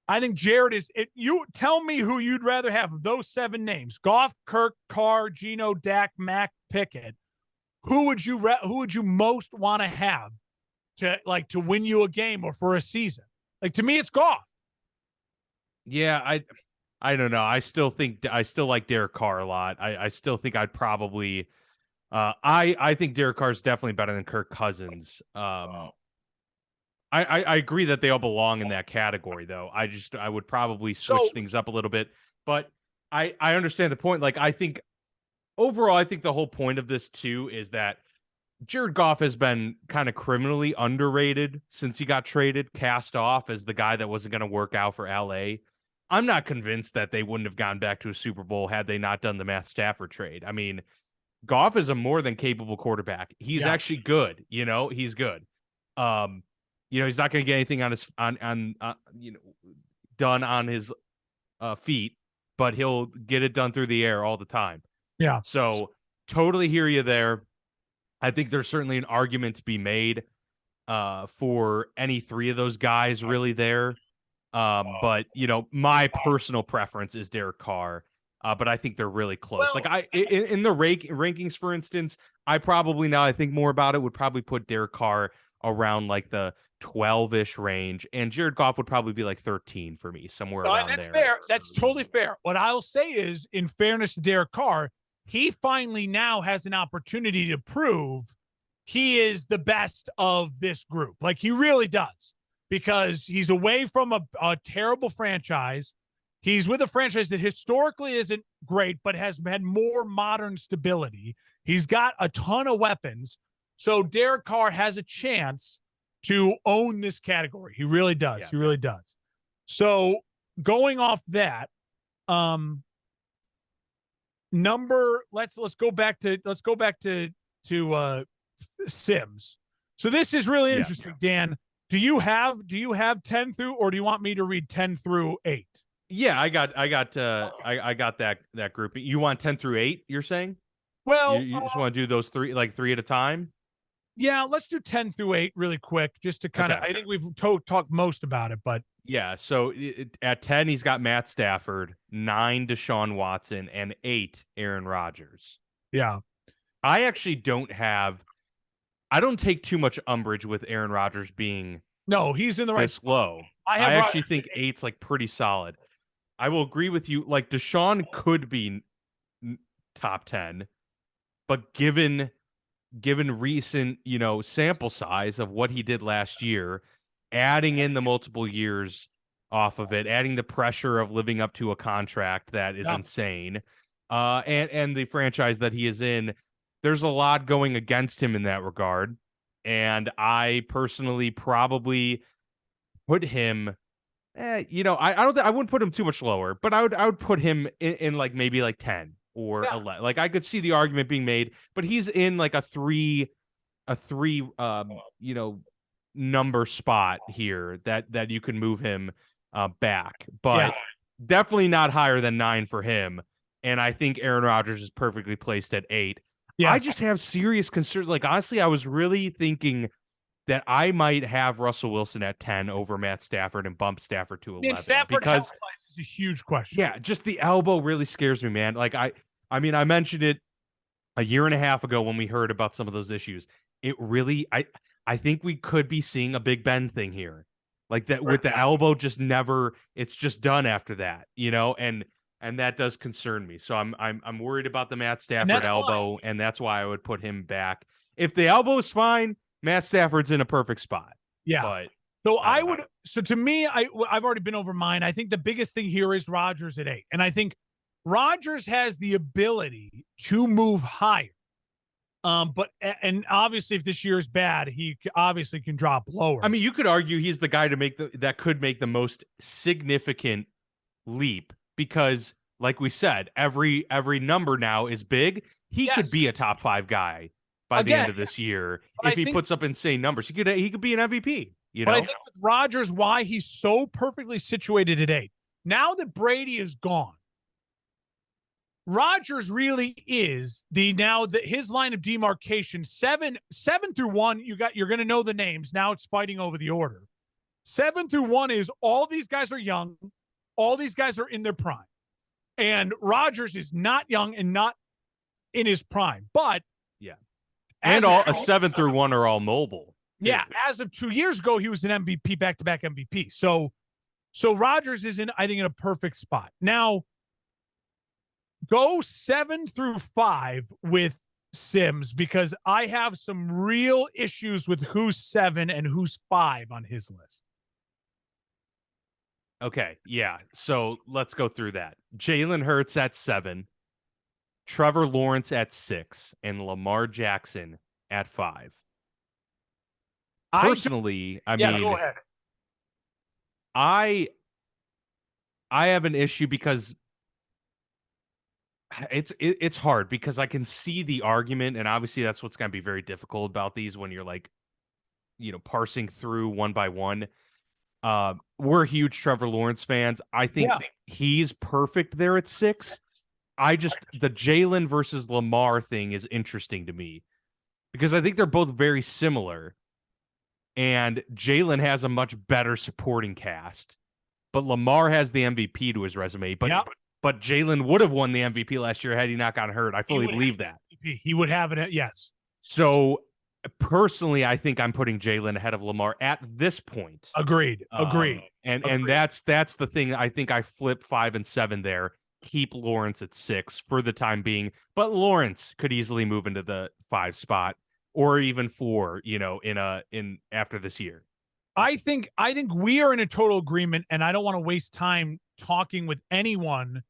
I think Jared is it. You tell me who you'd rather have of those 7 names: Goff, Kirk, Carr, Geno, Dak, Mac, Pickett. Who would you most want to have to win you a game or for a season? Like, to me, it's Goff. Yeah, I don't know. I still like Derek Carr a lot. I still think I'd probably I think Derek Carr is definitely better than Kirk Cousins. I agree that they all belong in that category, though. I would probably switch things up a little bit, but I understand the point. Like, I think overall, I think the whole point of this too is that Jared Goff has been kind of criminally underrated since he got traded, cast off as the guy that wasn't going to work out for LA. I'm not convinced that they wouldn't have gone back to a Super Bowl had they not done the Matt Stafford trade. I mean, Goff is a more than capable quarterback. He's actually good. He's good. He's not going to get anything on his done on his feet, but he'll get it done through the air all the time. Yeah. So totally hear you there. I think there's certainly an argument to be made for any 3 of those guys really there. But my personal preference is Derek Carr. But I think they're really close. Well, in the rankings, for instance, I think more about it would probably put Derek Carr around like the 12-ish range, and Jared Goff would probably be like 13 for me, somewhere around that's there. Fair. That's totally fair. What I'll say is, in fairness to Derek Carr, he finally now has an opportunity to prove he is the best of this group. Like, he really does, because he's away from a terrible franchise. He's with a franchise that historically isn't great, but has had more modern stability. He's got a ton of weapons. So Derek Carr has a chance to own this category. He really does. Yeah. He really does. So going off that, let's go back to Sims. So this is really interesting, Dan. Do you have 10 through, or do you want me to read 10 through 8? Yeah, I got that grouping. You want 10 through 8, you're saying? Well, you just want to do those 3 at a time? Yeah, let's do 10 through 8 really quick, just to kind of, I think we've talked most about it, but. Yeah, so at 10, he's got Matt Stafford, 9, Deshaun Watson, and 8, Aaron Rodgers. Yeah. I actually don't take too much umbrage with Aaron Rodgers being he's in the right this low. I actually think 8's like pretty solid. I will agree with you. Like, Deshaun could be top 10, but given recent, sample size of what he did last year, adding in the multiple years off of it, adding the pressure of living up to a contract that is insane, and the franchise that he is in, there's a lot going against him in that regard. And I personally probably put him, I wouldn't put him too much lower, but I would put him in like maybe like 10 or 11. Like, I could see the argument being made, but he's in like a three number spot here that you can move him back, but definitely not higher than 9 for him. And I think Aaron Rodgers is perfectly placed at 8. Yes. I just have serious concerns. Like, honestly, I was really thinking that I might have Russell Wilson at 10 over Matt Stafford and bump Stafford to 11. And Stafford Because health-wise is a huge question. yeah, just the elbow really scares me, man. Like I mean, I mentioned it a year and a half ago when we heard about some of those issues. It really, I think we could be seeing a Big Ben thing here, like that with the elbow just never. It's just done after that, and that does concern me. So I'm worried about the Matt Stafford elbow, and that's why I would put him back. If the elbow is fine, Matt Stafford's in a perfect spot. Yeah. But so I would. So to me, I've already been over mine. I think the biggest thing here is Rodgers at 8, and I think Rodgers has the ability to move higher. But obviously, if this year is bad, he obviously can drop lower. I mean, you could argue he's the guy to that could make the most significant leap because, like we said, every number now is big. He could be a top 5 guy by the end of this year if he puts up insane numbers. He could be an MVP. But I think with Rodgers, why he's so perfectly situated at 8. Now that Brady is gone, Rodgers really is his line of demarcation. 7 through 1. You're going to know the names. Now it's fighting over the order. 7 through 1 is all these guys are young. All these guys are in their prime. And Rodgers is not young and not in his prime. But yeah. And a 7 through 1 are all mobile. Yeah. As of 2 years ago, he was an MVP, back-to-back MVP. So Rodgers is I think, in a perfect spot. Now, go 7 through 5 with Sims because I have some real issues with who's 7 and who's 5 on his list. Okay, yeah. So let's go through that. Jalen Hurts at 7, Trevor Lawrence at 6, and Lamar Jackson at 5. Personally, I mean, go ahead. I have an issue because it's hard because I can see the argument, and obviously that's what's going to be very difficult about these when you're like, parsing through one by one. We're huge Trevor Lawrence fans. I think he's perfect there at 6. The Jalen versus Lamar thing is interesting to me because I think they're both very similar, and Jalen has a much better supporting cast, but Lamar has the MVP to his resume. But Jalen would have won the MVP last year had he not gotten hurt. I fully believe that. He would have it, yes. So, personally, I think I'm putting Jalen ahead of Lamar at this point. Agreed. And that's the thing. I think I flip 5 and 7 there. Keep Lawrence at 6 for the time being. But Lawrence could easily move into the 5 spot or even 4, in after this year. I think we are in a total agreement, and I don't want to waste time talking with anyone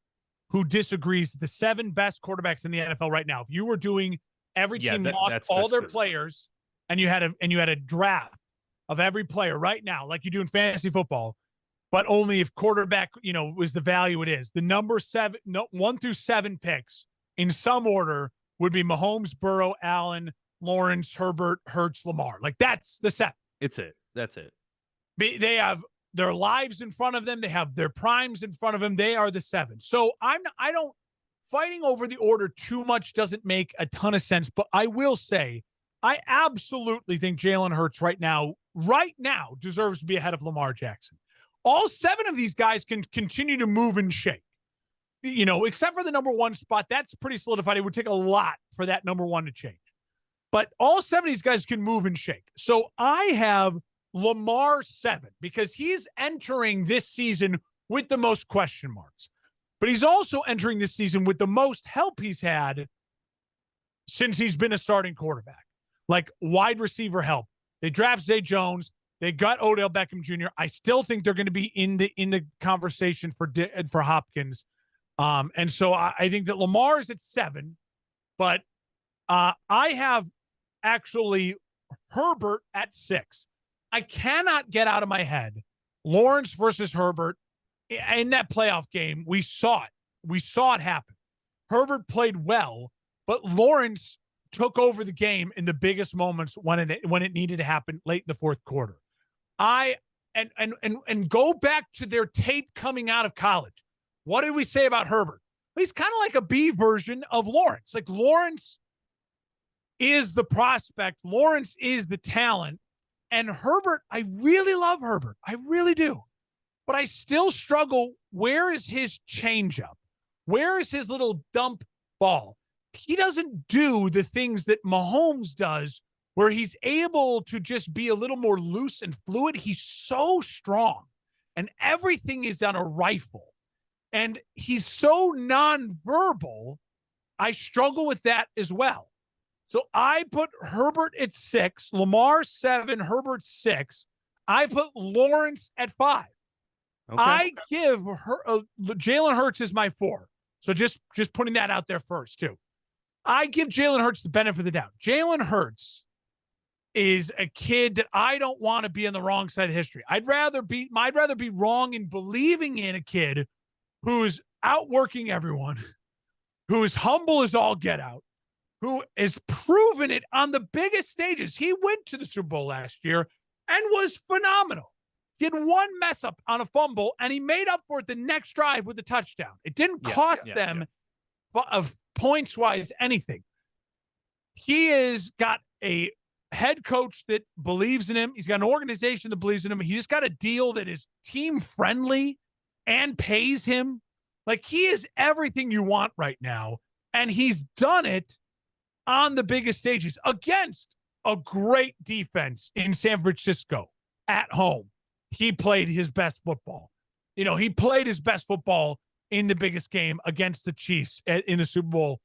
who disagrees. The 7 best quarterbacks in the NFL right now. If you were doing every team lost all their players, and you had a draft of every player right now, like you do in fantasy football, but only if quarterback, was the value it is. The number 1 through 7 picks in some order would be Mahomes, Burrow, Allen, Lawrence, Herbert, Hurts, Lamar. Like that's the 7. That's it. They have their lives in front of them. They have their primes in front of them. They are the 7. So fighting over the order too much doesn't make a ton of sense, but I will say I absolutely think Jalen Hurts right now deserves to be ahead of Lamar Jackson. All 7 of these guys can continue to move and shake, except for the number 1 spot. That's pretty solidified. It would take a lot for that number 1 to change, but all 7 of these guys can move and shake. So I have Lamar 7 because he's entering this season with the most question marks, but he's also entering this season with the most help he's had since he's been a starting quarterback, like wide receiver help. They draft Zay Jones. They got Odell Beckham Jr. I still think they're going to be in the conversation for Hopkins. And so I think that Lamar is at 7, but I have actually Herbert at 6. I cannot get out of my head Lawrence versus Herbert in that playoff game. We saw it happen. Herbert played well, but Lawrence took over the game in the biggest moments when it needed to happen late in the fourth quarter. And go back to their tape coming out of college. What did we say about Herbert? He's kind of like a B version of Lawrence. Like Lawrence is the prospect. Lawrence is the talent. And Herbert, I really love Herbert. I really do. But I still struggle. Where is his changeup? Where is his little dump ball? He doesn't do the things that Mahomes does, where he's able to just be a little more loose and fluid. He's so strong, and everything is on a rifle. And he's so nonverbal. I struggle with that as well. So I put Herbert at 6, Lamar 7, Herbert 6. I put Lawrence at 5. Okay. I give Jalen Hurts is my 4. So just putting that out there first too. I give Jalen Hurts the benefit of the doubt. Jalen Hurts is a kid that I don't want to be on the wrong side of history. I'd rather be wrong in believing in a kid who's outworking everyone, who is humble as all get out, who has proven it on the biggest stages. He went to the Super Bowl last year and was phenomenal. He had one mess up on a fumble, and he made up for it the next drive with a touchdown. It didn't cost them of points-wise anything. He has got a head coach that believes in him. He's got an organization that believes in him. He just got a deal that is team-friendly and pays him. Like, he is everything you want right now, and he's done it on the biggest stages against a great defense in San Francisco at home. He played his best football. He played his best football in the biggest game against the Chiefs in the Super Bowl,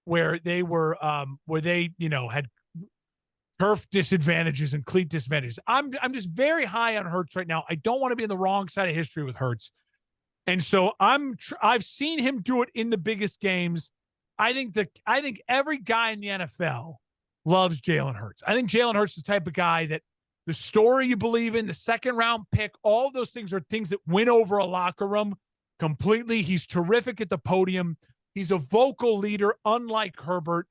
where they were, had turf disadvantages and cleat disadvantages. I'm just very high on Hurts right now. I don't want to be on the wrong side of history with Hurts. And so I've seen him do it in the biggest games. I think every guy in the NFL loves Jalen Hurts. I think Jalen Hurts is the type of guy that the story you believe in, the second round pick, all of those things are things that win over a locker room completely. He's terrific at the podium. He's a vocal leader, unlike Herbert.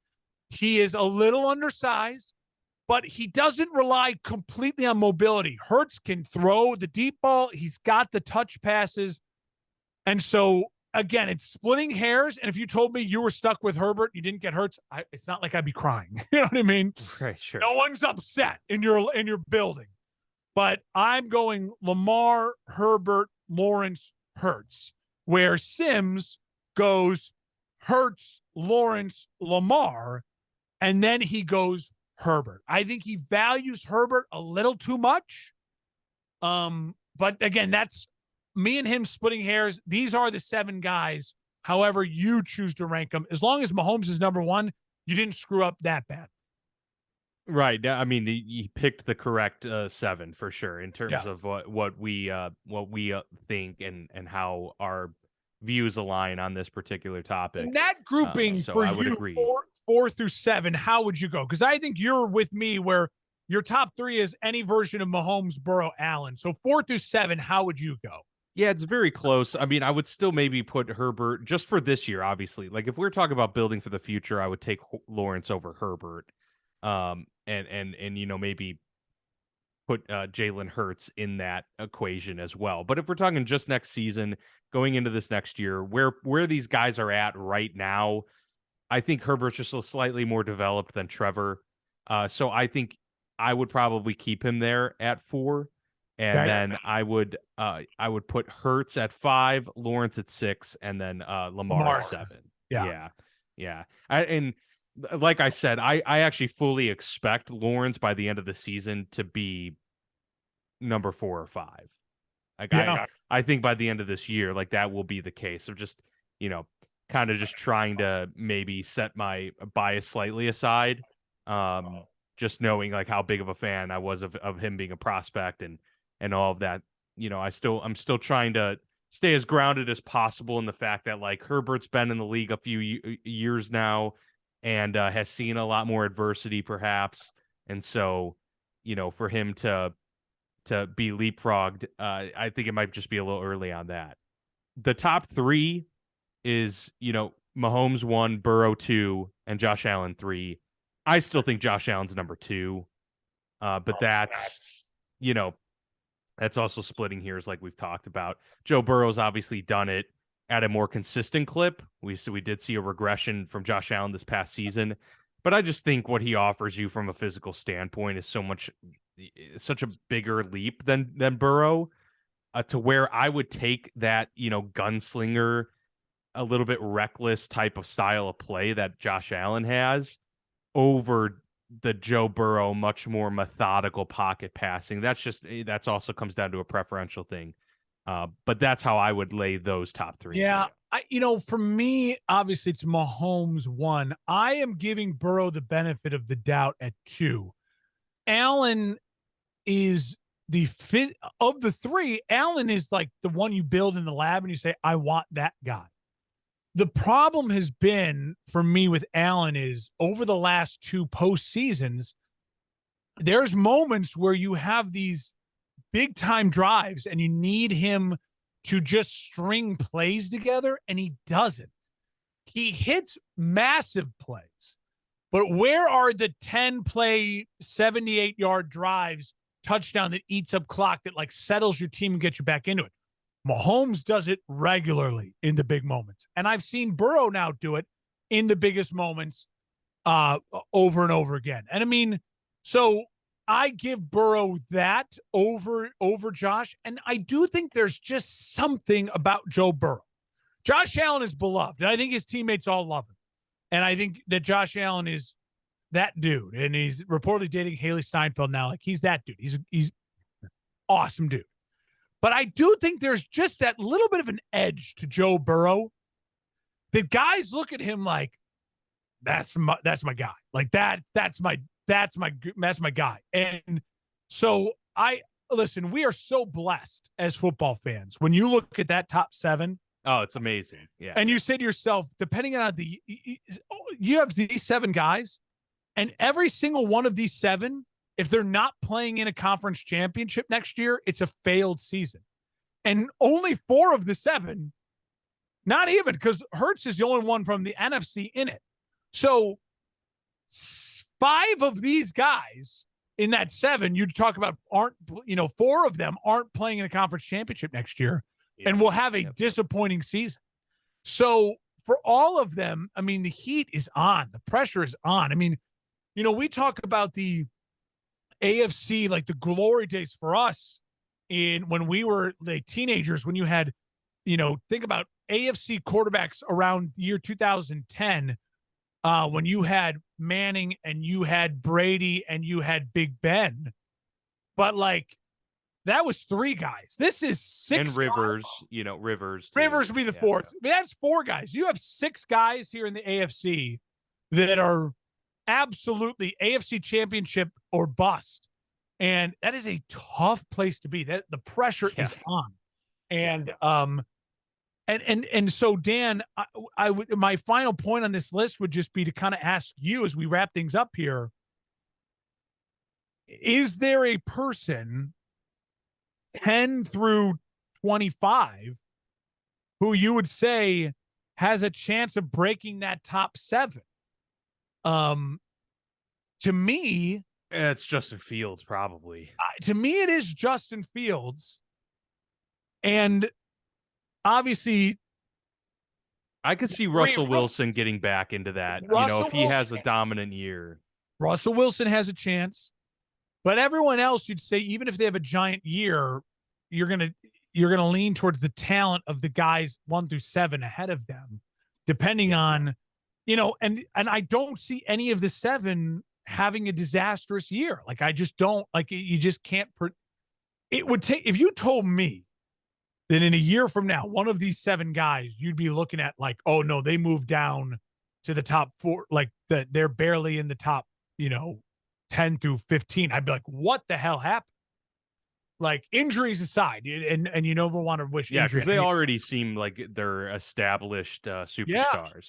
He is a little undersized, but he doesn't rely completely on mobility. Hurts can throw the deep ball. He's got the touch passes. And so, again, it's splitting hairs. And if you told me you were stuck with Herbert, you didn't get Hurts, it's not like I'd be crying. You know what I mean? Right, sure. No one's upset in your building. But I'm going Lamar, Herbert, Lawrence, Hurts, where Sims goes Hurts, Lawrence, Lamar, and then he goes Herbert. I think he values Herbert a little too much. But again, that's me and him splitting hairs. These are the 7 guys, however you choose to rank them. As long as Mahomes is number 1, you didn't screw up that bad. Right. I mean, he picked the correct 7 for sure in terms of what we think and how our views align on this particular topic. In that grouping, so for I would you, agree. 4 through 7, how would you go? Because I think you're with me where your top 3 is any version of Mahomes, Burrow, Allen. So 4 through 7, how would you go? Yeah, it's very close. I mean, I would still maybe put Herbert just for this year, obviously. Like, if we're talking about building for the future, I would take Lawrence over Herbert. And maybe put Jalen Hurts in that equation as well. But if we're talking just next season, going into this next year, where these guys are at right now, I think Herbert's just a slightly more developed than Trevor. So I think I would probably keep him there at 4. And then I would put Hurts at 5, Lawrence at 6, and then Lamar at 7. Yeah. And like I said, I actually fully expect Lawrence by the end of the season to be number 4 or 5. Like, I think by the end of this year, like, that will be the case. So just, kind of just trying to maybe set my bias slightly aside. Just knowing like how big of a fan I was of him being a prospect and all of that. I'm still trying to stay as grounded as possible in the fact that like Herbert's been in the league a few years now and has seen a lot more adversity perhaps. And so, for him to be leapfrogged, I think it might just be a little early on that. The top 3 is, Mahomes 1, Burrow 2, and Josh Allen 3. I still think Josh Allen's number 2. But that's also splitting hairs like we've talked about. Joe Burrow's obviously done it at a more consistent clip. We did see a regression from Josh Allen this past season, but I just think what he offers you from a physical standpoint is so much such a bigger leap than Burrow, to where I would take that, gunslinger, a little bit reckless type of style of play that Josh Allen has over the Joe Burrow much more methodical pocket passing. That's also comes down to a preferential thing. But that's how I would lay those top three. Yeah, for me, obviously it's Mahomes 1. I am giving Burrow the benefit of the doubt at 2. Allen is the fifth of the 3. Allen is like the one you build in the lab and you say, I want that guy. The problem has been for me with Allen is over the last 2 postseasons, there's moments where you have these big time drives and you need him to just string plays together, and he doesn't. He hits massive plays, but where are the 10 play, 78-yard drives, touchdown that eats up clock, that like settles your team and gets you back into it? Mahomes does it regularly in the big moments. And I've seen Burrow now do it in the biggest moments over and over again. And I mean, so I give Burrow that over Josh. And I do think there's just something about Joe Burrow. Josh Allen is beloved, and I think his teammates all love him. And I think that Josh Allen is that dude. And he's reportedly dating Haley Steinfeld now. Like, he's that dude. He's awesome dude. But I do think there's just that little bit of an edge to Joe Burrow that guys look at him like, that's my guy. Like that's my guy. And so listen, we are so blessed as football fans. When you look at that top 7, oh, it's amazing. Yeah. And you say to yourself, depending on you have these 7 guys, and every single one of these 7, if they're not playing in a conference championship next year, it's a failed season. And only 4 of the 7, not even, because Hurts is the only one from the NFC in it. So 5 of these guys in that 7 you'd talk about aren't, 4 of them aren't playing in a conference championship next year, and will have a disappointing season. So for all of them, I mean, the heat is on. The pressure is on. I mean, we talk about the AFC, like the glory days for us when we were the teenagers, when you had, think about AFC quarterbacks around year 2010, when you had Manning and you had Brady and you had Big Ben. But like, that was 3 guys. This is 6. And Rivers, Rivers. Rivers would be the 4th. I mean, that's 4 guys. You have 6 guys here in the AFC that are absolutely AFC championship or bust. And that is a tough place to be. That the pressure is on. And so Dan, my final point on this list would just be to kind of ask you as we wrap things up here. Is there a person 10 through 25 who you would say has a chance of breaking that top 7? To me, it's Justin Fields, probably. To me, it is Justin Fields. And obviously, I could see Russell Wilson getting back into that. If he has a dominant year. Russell Wilson has a chance. But everyone else, you'd say, even if they have a giant year, you're gonna lean towards the talent of the guys 1 through 7 ahead of them, depending on, and I don't see any of the 7 having a disastrous year. Like, I just don't, like, you just can't. It would take, if you told me that in a year from now, one of these 7 guys, you'd be looking at like, oh no, they moved down to the top 4, like they're barely in the top, 10 through 15. I'd be like, what the hell happened? Like, injuries aside, and you never want to wish. Yeah, because they already seem like they're established superstars. Yeah.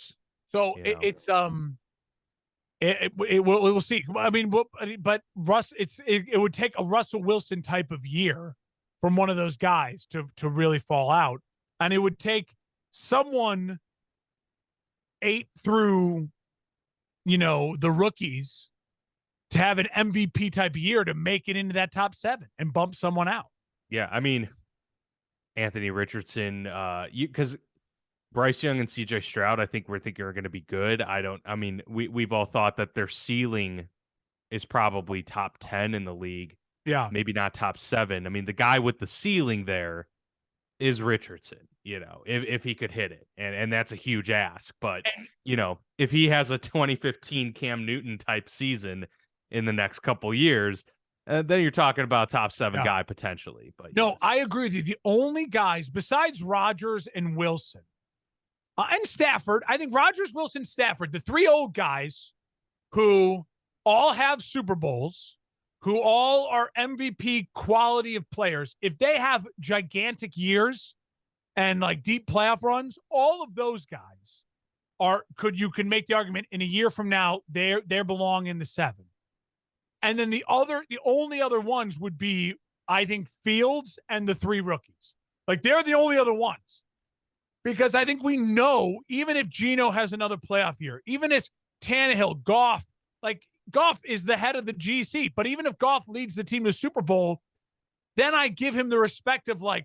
So we'll see. I mean, but Russ, it would take a Russell Wilson type of year from one of those guys to really fall out, and it would take someone 8 through, the rookies to have an MVP type of year to make it into that top 7 and bump someone out. Yeah, I mean, Anthony Richardson, because Bryce Young and CJ Stroud, I think are going to be good. We've all thought that their ceiling is probably top 10 in the league. Yeah. maybe not top 7. I mean, the guy with the ceiling there is Richardson, if he could hit it. And that's a huge ask. But, And if he has a 2015 Cam Newton type season in the next couple years, then you're talking about top 7 yeah. guy potentially. But No, yes. I agree with you. The only guys besides Rodgers and Wilson and Stafford, I think Rodgers, Wilson, Stafford, the 3 old guys who all have Super Bowls, who all are MVP quality of players, if they have gigantic years and like deep playoff runs, all of those guys you can make the argument in a year from now, they belong in the 7. And then the only other ones would be, I think, Fields and the 3 rookies. Like, they're the only other ones. Because I think we know, even if Geno has another playoff year, even if Tannehill, Goff, like Goff is the head of the GC, but even if Goff leads the team to Super Bowl, then I give him the respect of like,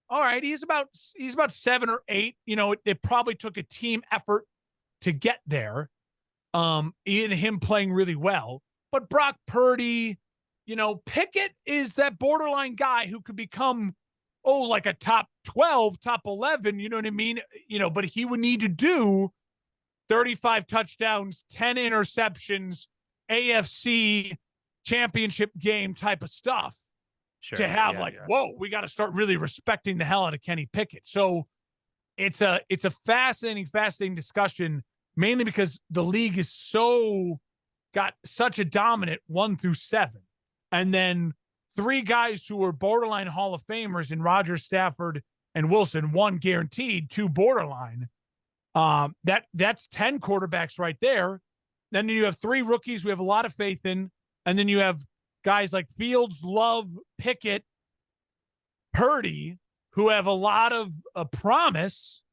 all right, he's about 7 or 8. It probably took a team effort to get there. In him playing really well. But Brock Purdy, Pickett is that borderline guy who could become, like a top 12, top 11, you know what I mean? But he would need to do 35 touchdowns, 10 interceptions, AFC championship game type of stuff to have whoa, we got to start really respecting the hell out of Kenny Pickett. So it's a fascinating discussion, mainly because the league is got such a dominant 1 through 7. And then 3 guys who are borderline Hall of Famers in Rodgers, Stafford, and Wilson, 1 guaranteed, 2 borderline. That's 10 quarterbacks right there. Then you have 3 rookies we have a lot of faith in. And then you have guys like Fields, Love, Pickett, Purdy, who have a lot of promise.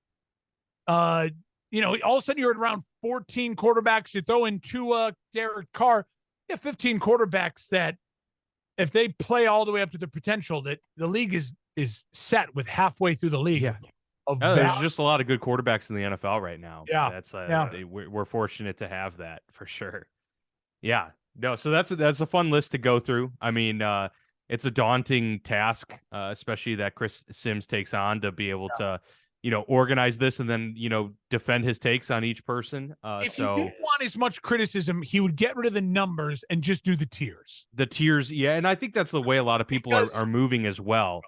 All of a sudden you're at around 14 quarterbacks. You throw in Tua, Derek Carr, you have 15 quarterbacks that, if they play all the way up to their potential, that the league is set with halfway through the league. Yeah. There's just a lot of good quarterbacks in the NFL right now. Yeah. That's we're fortunate to have that for sure. Yeah. No, so that's a fun list to go through. I mean, it's a daunting task, especially that Chris Sims takes on to be able to, organize this and then, defend his takes on each person. If he didn't want as much criticism, he would get rid of the numbers and just do the tiers. The tiers, yeah, and I think that's the way a lot of people are moving as well,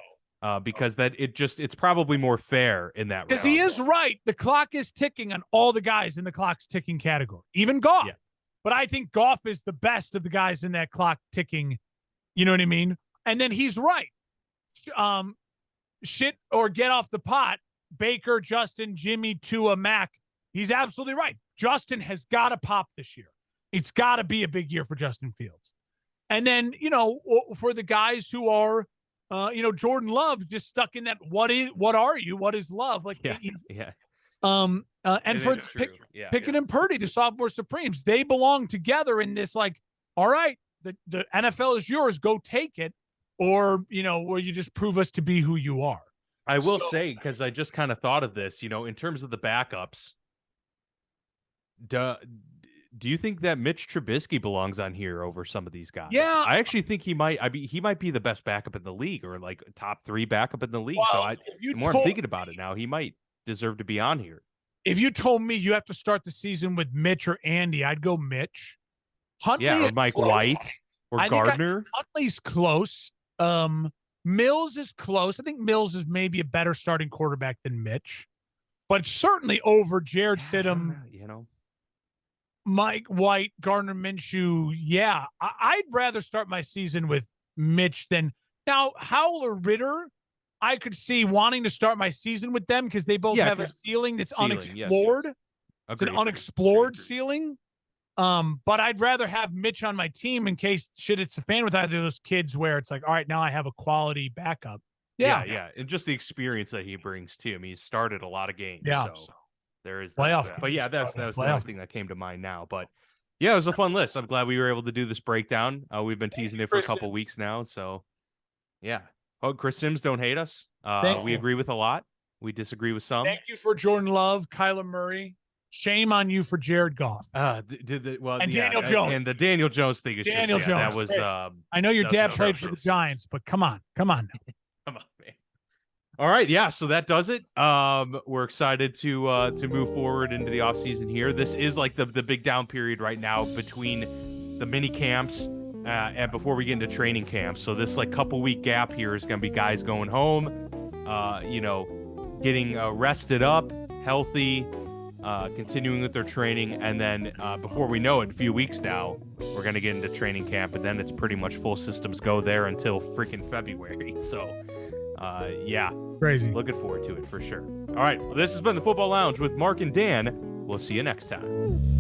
because it's probably more fair in that. Because he is right. The clock is ticking on all the guys in the clock's ticking category, even Goff. Yeah. But I think Goff is the best of the guys in that clock ticking. You know what I mean? And then he's right. Shit or get off the pot. Baker, Justin, Jimmy, Tua, Mac. He's absolutely right. Justin has got to pop this year. It's got to be a big year for Justin Fields. And then, for the guys who are, Jordan Love just stuck in that, what are you? What is love? Like, yeah. And for Pickett and Purdy, the sophomore Supremes, they belong together in this, like, all right, the NFL is yours, go take it. Or, where you just prove us to be who you are. I will say, because I just kind of thought of this, in terms of the backups, do you think that Mitch Trubisky belongs on here over some of these guys? Yeah. I actually think he might. He might be the best backup in the league, or like top 3 backup in the league. Well, so the more I'm thinking about it now, he might deserve to be on here. If you told me you have to start the season with Mitch or Andy, I'd go Mitch. Huntley or Mike close. White or Gardner. Huntley's close. Mills is close. I think Mills is maybe a better starting quarterback than Mitch, but certainly over Jared Stidham, Mike White, Gardner Minshew. Yeah, I'd rather start my season with Mitch than now. Howell or Ritter, I could see wanting to start my season with them because they both have a ceiling that's unexplored. Yes. It's an unexplored ceiling. But I'd rather have Mitch on my team in case shit hits a fan with either of those kids where it's like, all right, now I have a quality backup. Yeah. And just the experience that he brings too. I mean, he's started a lot of games. Yeah. So there is playoff. But yeah, that was the last thing that came to mind now. But yeah, it was a fun list. I'm glad we were able to do this breakdown. We've been teasing it for a couple weeks now. So yeah. Oh, Chris Sims, don't hate us. We agree with a lot. We disagree with some. Thank you for Jordan Love, Kyler Murray, Shame on you for Jared Goff. And Daniel Jones. And the Daniel Jones thing is Daniel just, Jones. that was Chris, I know your dad played for the atrocious. Giants, but come on. Come on, man. All right, yeah, so that does it. We're excited to move forward into the offseason here. This is like the big down period right now between the mini camps and before we get into training camps. So this like couple week gap here is going to be guys going home, getting rested up, healthy, continuing with their training, and then before we know it, a few weeks now, we're going to get into training camp, and then it's pretty much full systems go there until freaking February. So, yeah. Crazy. Looking forward to it for sure. All right, well, this has been the Football Lounge with Mark and Dan. We'll see you next time.